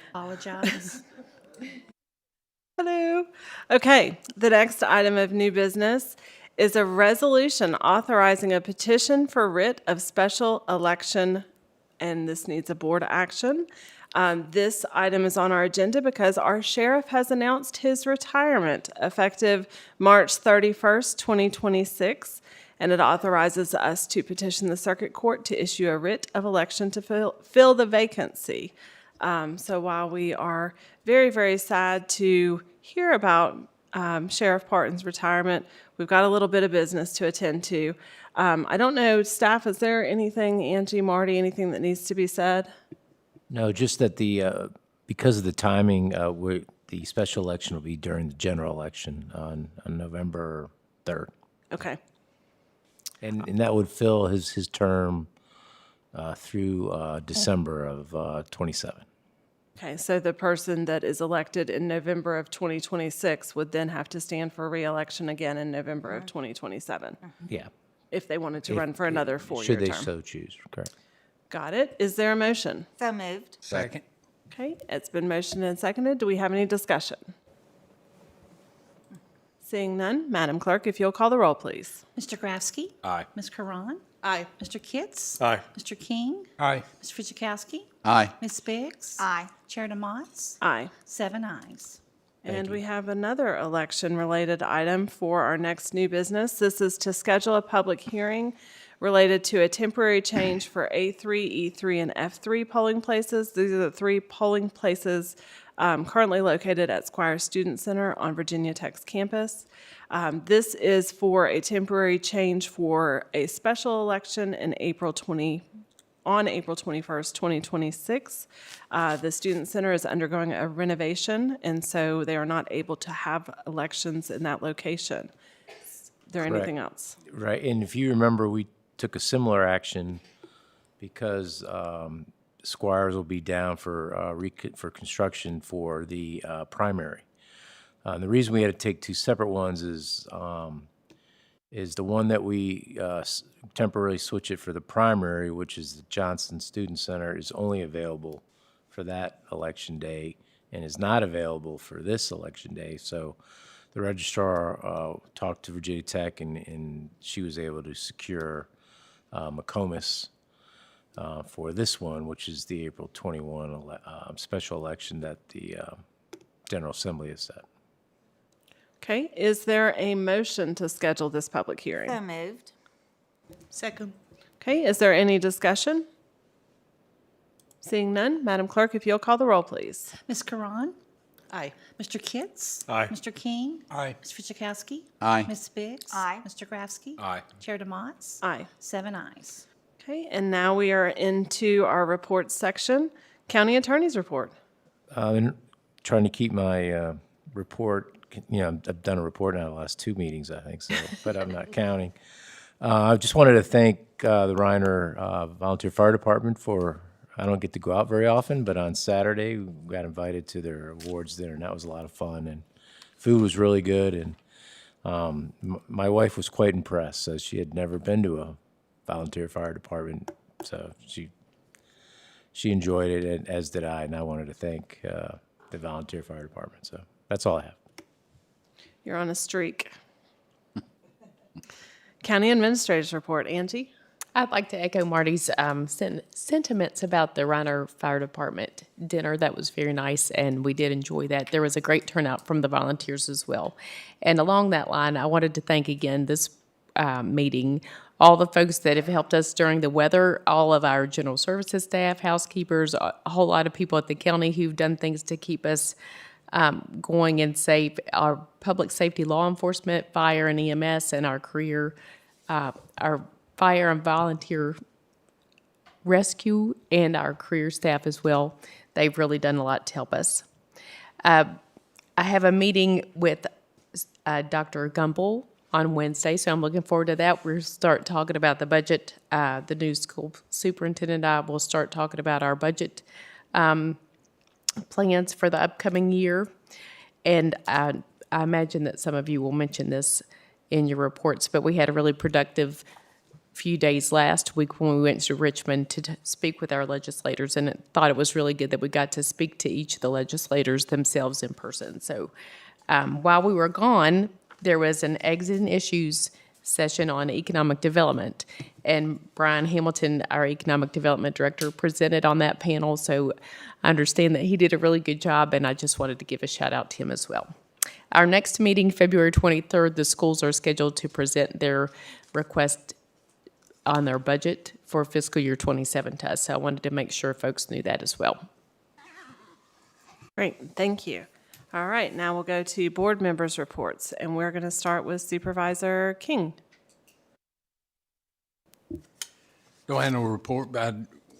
Apologize. Hello. Okay, the next item of new business is a resolution authorizing a petition for writ of special election, and this needs a board action. This item is on our agenda because our sheriff has announced his retirement effective March 31st, 2026, and it authorizes us to petition the circuit court to issue a writ of election to fill the vacancy. So while we are very, very sad to hear about Sheriff Parton's retirement, we've got a little bit of business to attend to. I don't know, staff, is there anything, Angie, Marty, anything that needs to be said? No, just that because of the timing, the special election will be during the general election on November 3rd. Okay. And that would fill his term through December of 27. Okay, so the person that is elected in November of 2026 would then have to stand for re-election again in November of 2027, Yeah. if they wanted to run for another four-year Should term. they so choose, correct. Got it. Is there a motion? So moved. Second. Okay, it's been motioned and seconded. Do we have any discussion? Seeing none, Madam Clerk, if you'll call the roll, please. Mr. Grafsky? Aye. Ms. Karan? Aye. Mr. Kitts? Aye. Mr. King? Aye. Mr. Fitchukowski? Aye. Ms. Biggs? Aye. Chair DeMotts? Aye. 7 ayes. And we have another election-related item for our next new business. This is to schedule a public hearing related to a temporary change for A3, E3, and F3 polling places. These are the 3 polling places currently located at Squire Student Center on Virginia Tech's campus. This is for a temporary change for a special election in on April 21st, 2026. The Student Center is undergoing a renovation, and so they are not able to have elections in that location. Is there anything else? Right, and if you remember, we took a similar action because Squires will be down for construction for the primary. The reason we had to take 2 separate ones is the one that we temporarily switch it for the primary, which is the Johnson Student Center, is only available for that election day and is not available for this election day. So the registrar talked to Virginia Tech, and she was able to secure McComas for this one, which is the April 21 special election that the General Assembly has set. Okay, is there a motion to schedule this public hearing? So moved. Second. Okay, is there any discussion? Seeing none, Madam Clerk, if you'll call the roll, please. Ms. Karan? Aye. Mr. Kitts? Aye. Mr. King? Aye. Mr. Fitchukowski? Aye. Ms. Biggs? Aye. Mr. Grafsky? Aye. Chair DeMotts? Aye. 7 ayes. Okay, and now we are into our reports section. County Attorney's Report. I've been trying to keep my report, I've done a report now the last 2 meetings, I think, so, but I'm not counting. I just wanted to thank the Reiner Volunteer Fire Department I don't get to go out very often, but on Saturday, we got invited to their awards dinner, and that was a lot of fun, and food was really good, and my wife was quite impressed, so she had never been to a volunteer fire department. So she enjoyed it, and as did I, and I wanted to thank the volunteer fire department. So that's all I have. You're on a streak. County Administrator's Report. Angie? I'd like to echo Marty's sentiments about the Roanoke Fire Department dinner. That was very nice, and we did enjoy that. There was a great turnout from the volunteers as well. And along that line, I wanted to thank again this meeting all the folks that have helped us during the weather, all of our general services staff, housekeepers, a whole lot of people at the county who've done things to keep us going and safe. Our public safety law enforcement, fire and EMS, and our career, our fire and volunteer rescue, and our career staff as well. They've really done a lot to help us. I have a meeting with Dr. Gumbel on Wednesday, so I'm looking forward to that. We'll start talking about the budget. The new school superintendent and I will start talking about our budget plans for the upcoming year. And I imagine that some of you will mention this in your reports, but we had a really productive few days last week when we went to Richmond to speak with our legislators, and I thought it was really good that we got to speak to each of the legislators themselves in person. So while we were gone, there was an Eggs and Issues session on economic development, and Brian Hamilton, our economic development director, presented on that panel. So I understand that he did a really good job, and I just wanted to give a shout out to him as well. Our next meeting, February 23rd, the schools are scheduled to present their request on their budget for fiscal year 27 to us. So I wanted to make sure folks knew that as well. Great, thank you. All right, now we'll go to board members' reports, and we're going to start with Supervisor King. Don't have no report, but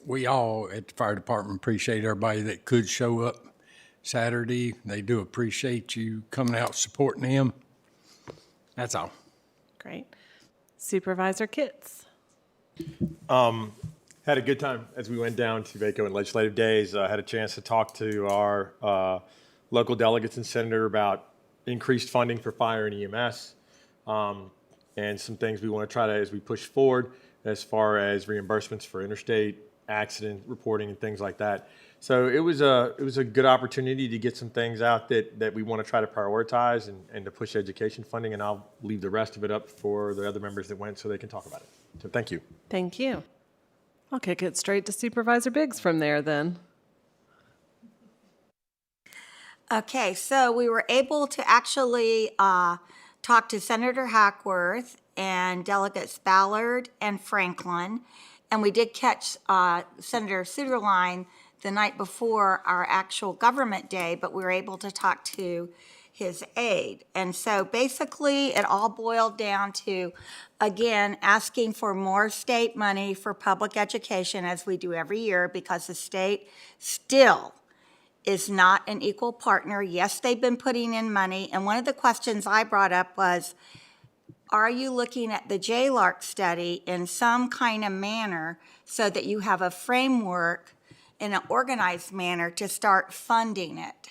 we all at the fire department appreciate everybody that could show up Saturday. They do appreciate you coming out supporting them. That's all. Great. Supervisor Kitts. Had a good time as we went down to VACO and legislative days. I had a chance to talk to our local delegates and senator about increased funding for fire and EMS, and some things we want to try to, as we push forward, as far as reimbursements for interstate accident reporting and things like that. So it was a good opportunity to get some things out that we want to try to prioritize and to push education funding, and I'll leave the rest of it up for the other members that went so they can talk about it. So thank you. Thank you. I'll kick it straight to Supervisor Biggs from there then. Okay, so we were able to actually talk to Senator Hackworth and Delegates Ballard and Franklin, and we did catch Senator Suderline the night before our actual government day, but we were able to talk to his aide. And so basically it all boiled down to, again, asking for more state money for public education, as we do every year, because the state still is not an equal partner. Yes, they've been putting in money, and one of the questions I brought up was, are you looking at the JLARC study in some kind of manner so that you have a framework in an organized manner to start funding it?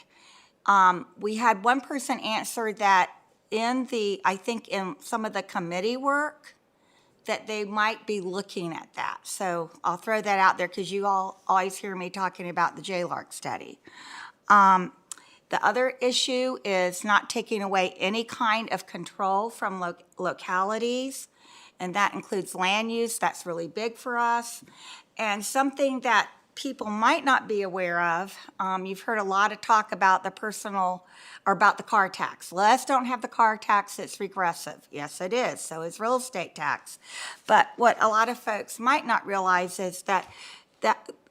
We had one person answer that I think in some of the committee work, that they might be looking at that. So I'll throw that out there because you all always hear me talking about the JLARC study. The other issue is not taking away any kind of control from localities, and that includes land use. That's really big for us. And something that people might not be aware of, you've heard a lot of talk about the car tax. Les don't have the car tax, it's regressive. Yes, it is, so is real estate tax. But what a lot of folks might not realize is that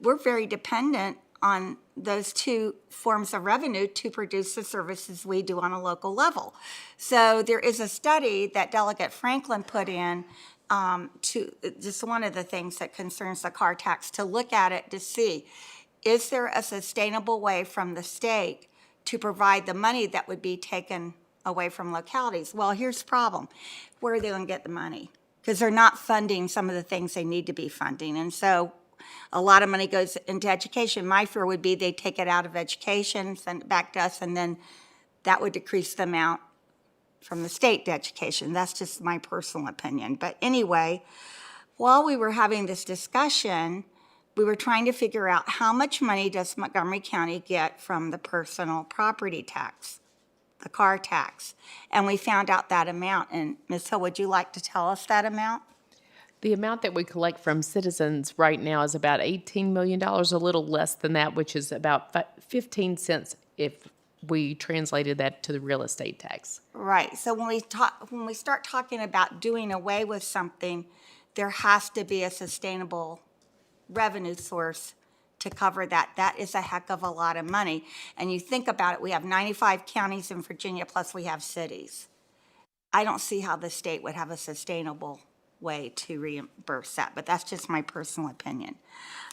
we're very dependent on those two forms of revenue to produce the services we do on a local level. So there is a study that Delegate Franklin put in to just one of the things that concerns the car tax, to look at it to see, is there a sustainable way from the state to provide the money that would be taken away from localities? Well, here's the problem. Where are they going to get the money? Because they're not funding some of the things they need to be funding. And so a lot of money goes into education. My fear would be they take it out of education, send it back to us, and then that would decrease the amount from the state to education. That's just my personal opinion. But anyway, while we were having this discussion, we were trying to figure out how much money does Montgomery County get from the personal property tax, the car tax. And we found out that amount. And Ms. Hill, would you like to tell us that amount? The amount that we collect from citizens right now is about $18 million, a little less than that, which is about 15 cents if we translated that to the real estate tax. Right. So when we start talking about doing away with something, there has to be a sustainable revenue source to cover that. That is a heck of a lot of money. And you think about it, we have 95 counties in Virginia, plus we have cities. I don't see how the state would have a sustainable way to reimburse that, but that's just my personal opinion.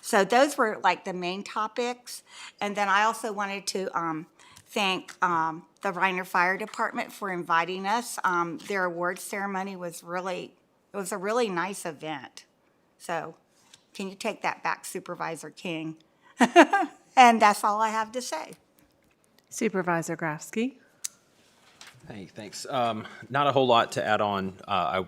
So those were like the main topics. And then I also wanted to thank the Reiner Fire Department for inviting us. Their award ceremony was a really nice event. So can you take that back, Supervisor King? And that's all I have to say. Supervisor Grafsky. Hey, thanks. Not a whole lot to add on. I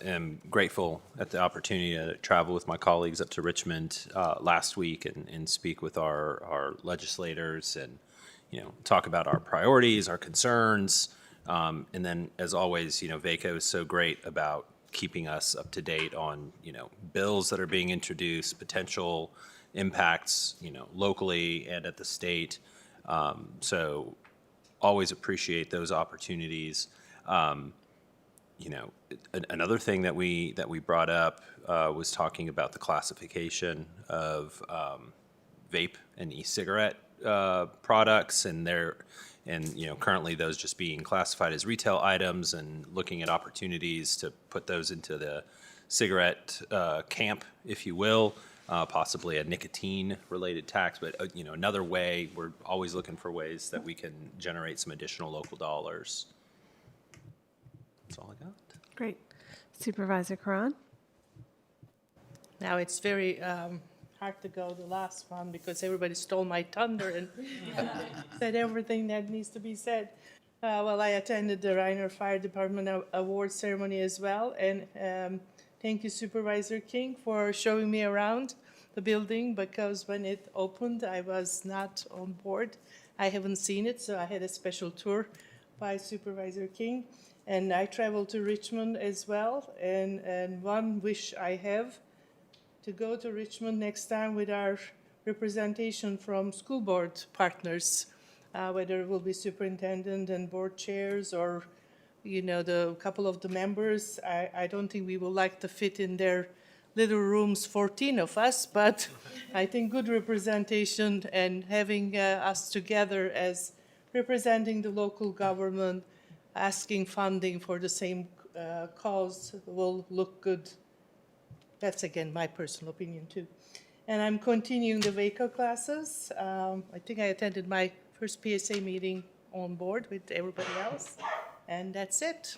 am grateful at the opportunity to travel with my colleagues up to Richmond last week and speak with our legislators and, talk about our priorities, our concerns. And then, as always, VACO is so great about keeping us up to date on, bills that are being introduced, potential impacts, locally and at the state. So always appreciate those opportunities. Another thing that we brought up was talking about the classification of vape and e-cigarette products, and currently those just being classified as retail items, and looking at opportunities to put those into the cigarette camp, if you will, possibly a nicotine-related tax. But another way, we're always looking for ways that we can generate some additional local dollars. That's all I got. Great. Supervisor Karan. Now, it's very hard to go the last one because everybody stole my thunder and said everything that needs to be said. Well, I attended the Reiner Fire Department award ceremony as well, and thank you, Supervisor King, for showing me around the building, because when it opened, I was not on board. I haven't seen it, so I had a special tour by Supervisor King. And I traveled to Richmond as well, and one wish I have, to go to Richmond next time with our representation from school board partners, whether it will be superintendent and board chairs or, the couple of the members. I don't think we will like to fit in their little rooms, 14 of us, but I think good representation and having us together as representing the local government, asking funding for the same cause will look good. That's, again, my personal opinion, too. And I'm continuing the VACO classes. I think I attended my first PSA meeting on board with everybody else, and that's it.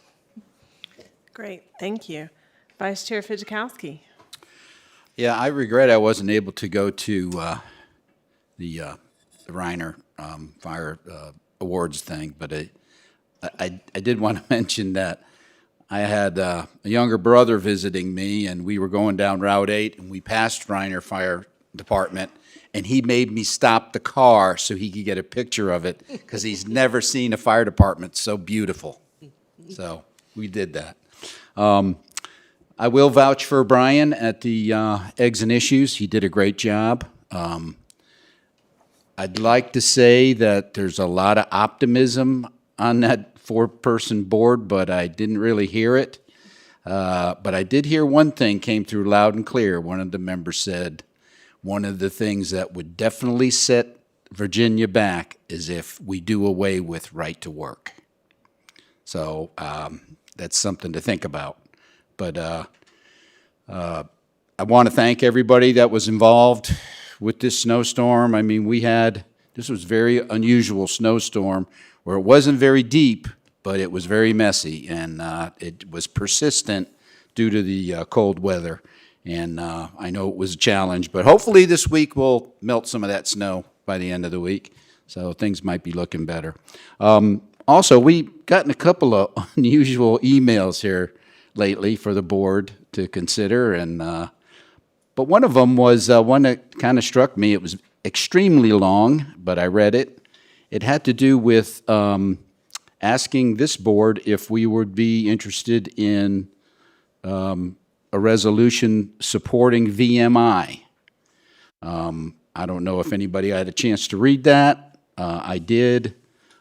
Great, thank you. Vice Chair Fidjakowski. Yeah, I regret I wasn't able to go to the Reiner Fire Awards thing, but I did want to mention that I had a younger brother visiting me, and we were going down Route 8, and we passed Reiner Fire Department, and he made me stop the car so he could get a picture of it, because he's never seen a fire department so beautiful. So we did that. I will vouch for Brian at the Eggs and Issues. He did a great job. I'd like to say that there's a lot of optimism on that four-person board, but I didn't really hear it. But I did hear one thing came through loud and clear. One of the members said, one of the things that would definitely set Virginia back is if we do away with right to work. So that's something to think about. But I want to thank everybody that was involved with this snowstorm. I mean, this was a very unusual snowstorm where it wasn't very deep, but it was very messy, and it was persistent due to the cold weather. And I know it was a challenge, but hopefully this week we'll melt some of that snow by the end of the week, so things might be looking better. Also, we gotten a couple of unusual emails here lately for the board to consider, and but one of them was one that kind of struck me. It was extremely long, but I read it. It had to do with asking this board if we would be interested in a resolution supporting VMI. I don't know if anybody had a chance to read that. I did.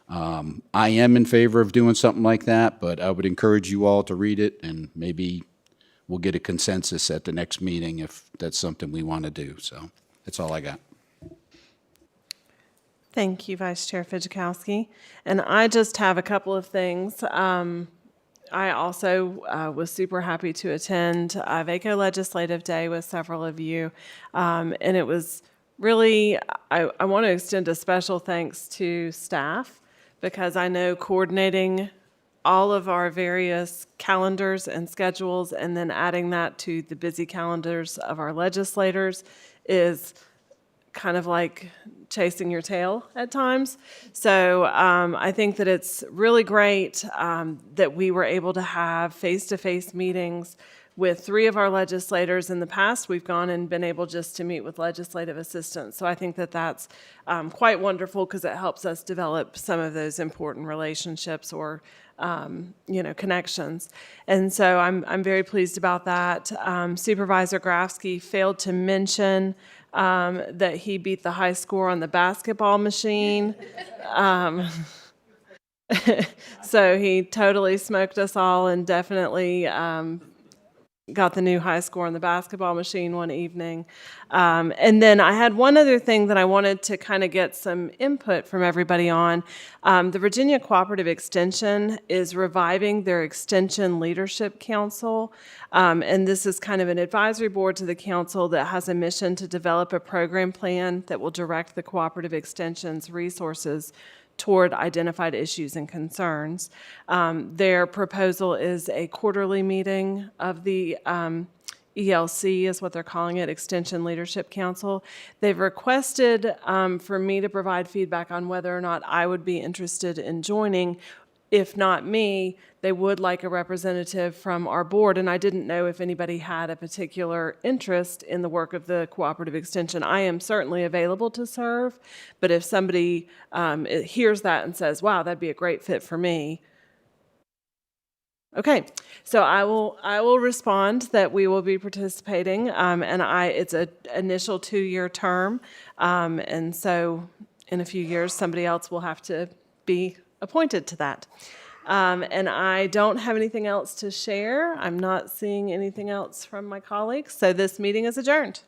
I am in favor of doing something like that, but I would encourage you all to read it, and maybe we'll get a consensus at the next meeting if that's something we want to do. So that's all I got. Thank you, Vice Chair Fidjakowski. And I just have a couple of things. I also was super happy to attend VACO Legislative Day with several of you. And it was really, I want to extend a special thanks to staff, because I know coordinating all of our various calendars and schedules and then adding that to the busy calendars of our legislators is kind of like chasing your tail at times. So I think that it's really great that we were able to have face-to-face meetings with 3 of our legislators. In the past, we've gone and been able just to meet with legislative assistants. So I think that that's quite wonderful, because it helps us develop some of those important relationships or connections. And so I'm very pleased about that. Supervisor Grafsky failed to mention that he beat the high score on the basketball machine. So he totally smoked us all, and definitely got the new high score on the basketball machine one evening. And then I had one other thing that I wanted to kind of get some input from everybody on. The Virginia Cooperative Extension is reviving their Extension Leadership Council. And this is kind of an advisory board to the council that has a mission to develop a program plan that will direct the Cooperative Extension's resources toward identified issues and concerns. Their proposal is a quarterly meeting of the ELC, is what they're calling it, Extension Leadership Council. They've requested for me to provide feedback on whether or not I would be interested in joining. If not me, they would like a representative from our board, and I didn't know if anybody had a particular interest in the work of the Cooperative Extension. I am certainly available to serve, but if somebody hears that and says, wow, that'd be a great fit for me, okay, so I will respond that we will be participating, and it's an initial 2-year term, and so in a few years somebody else will have to be appointed to that. And I don't have anything else to share. I'm not seeing anything else from my colleagues, so this meeting is adjourned.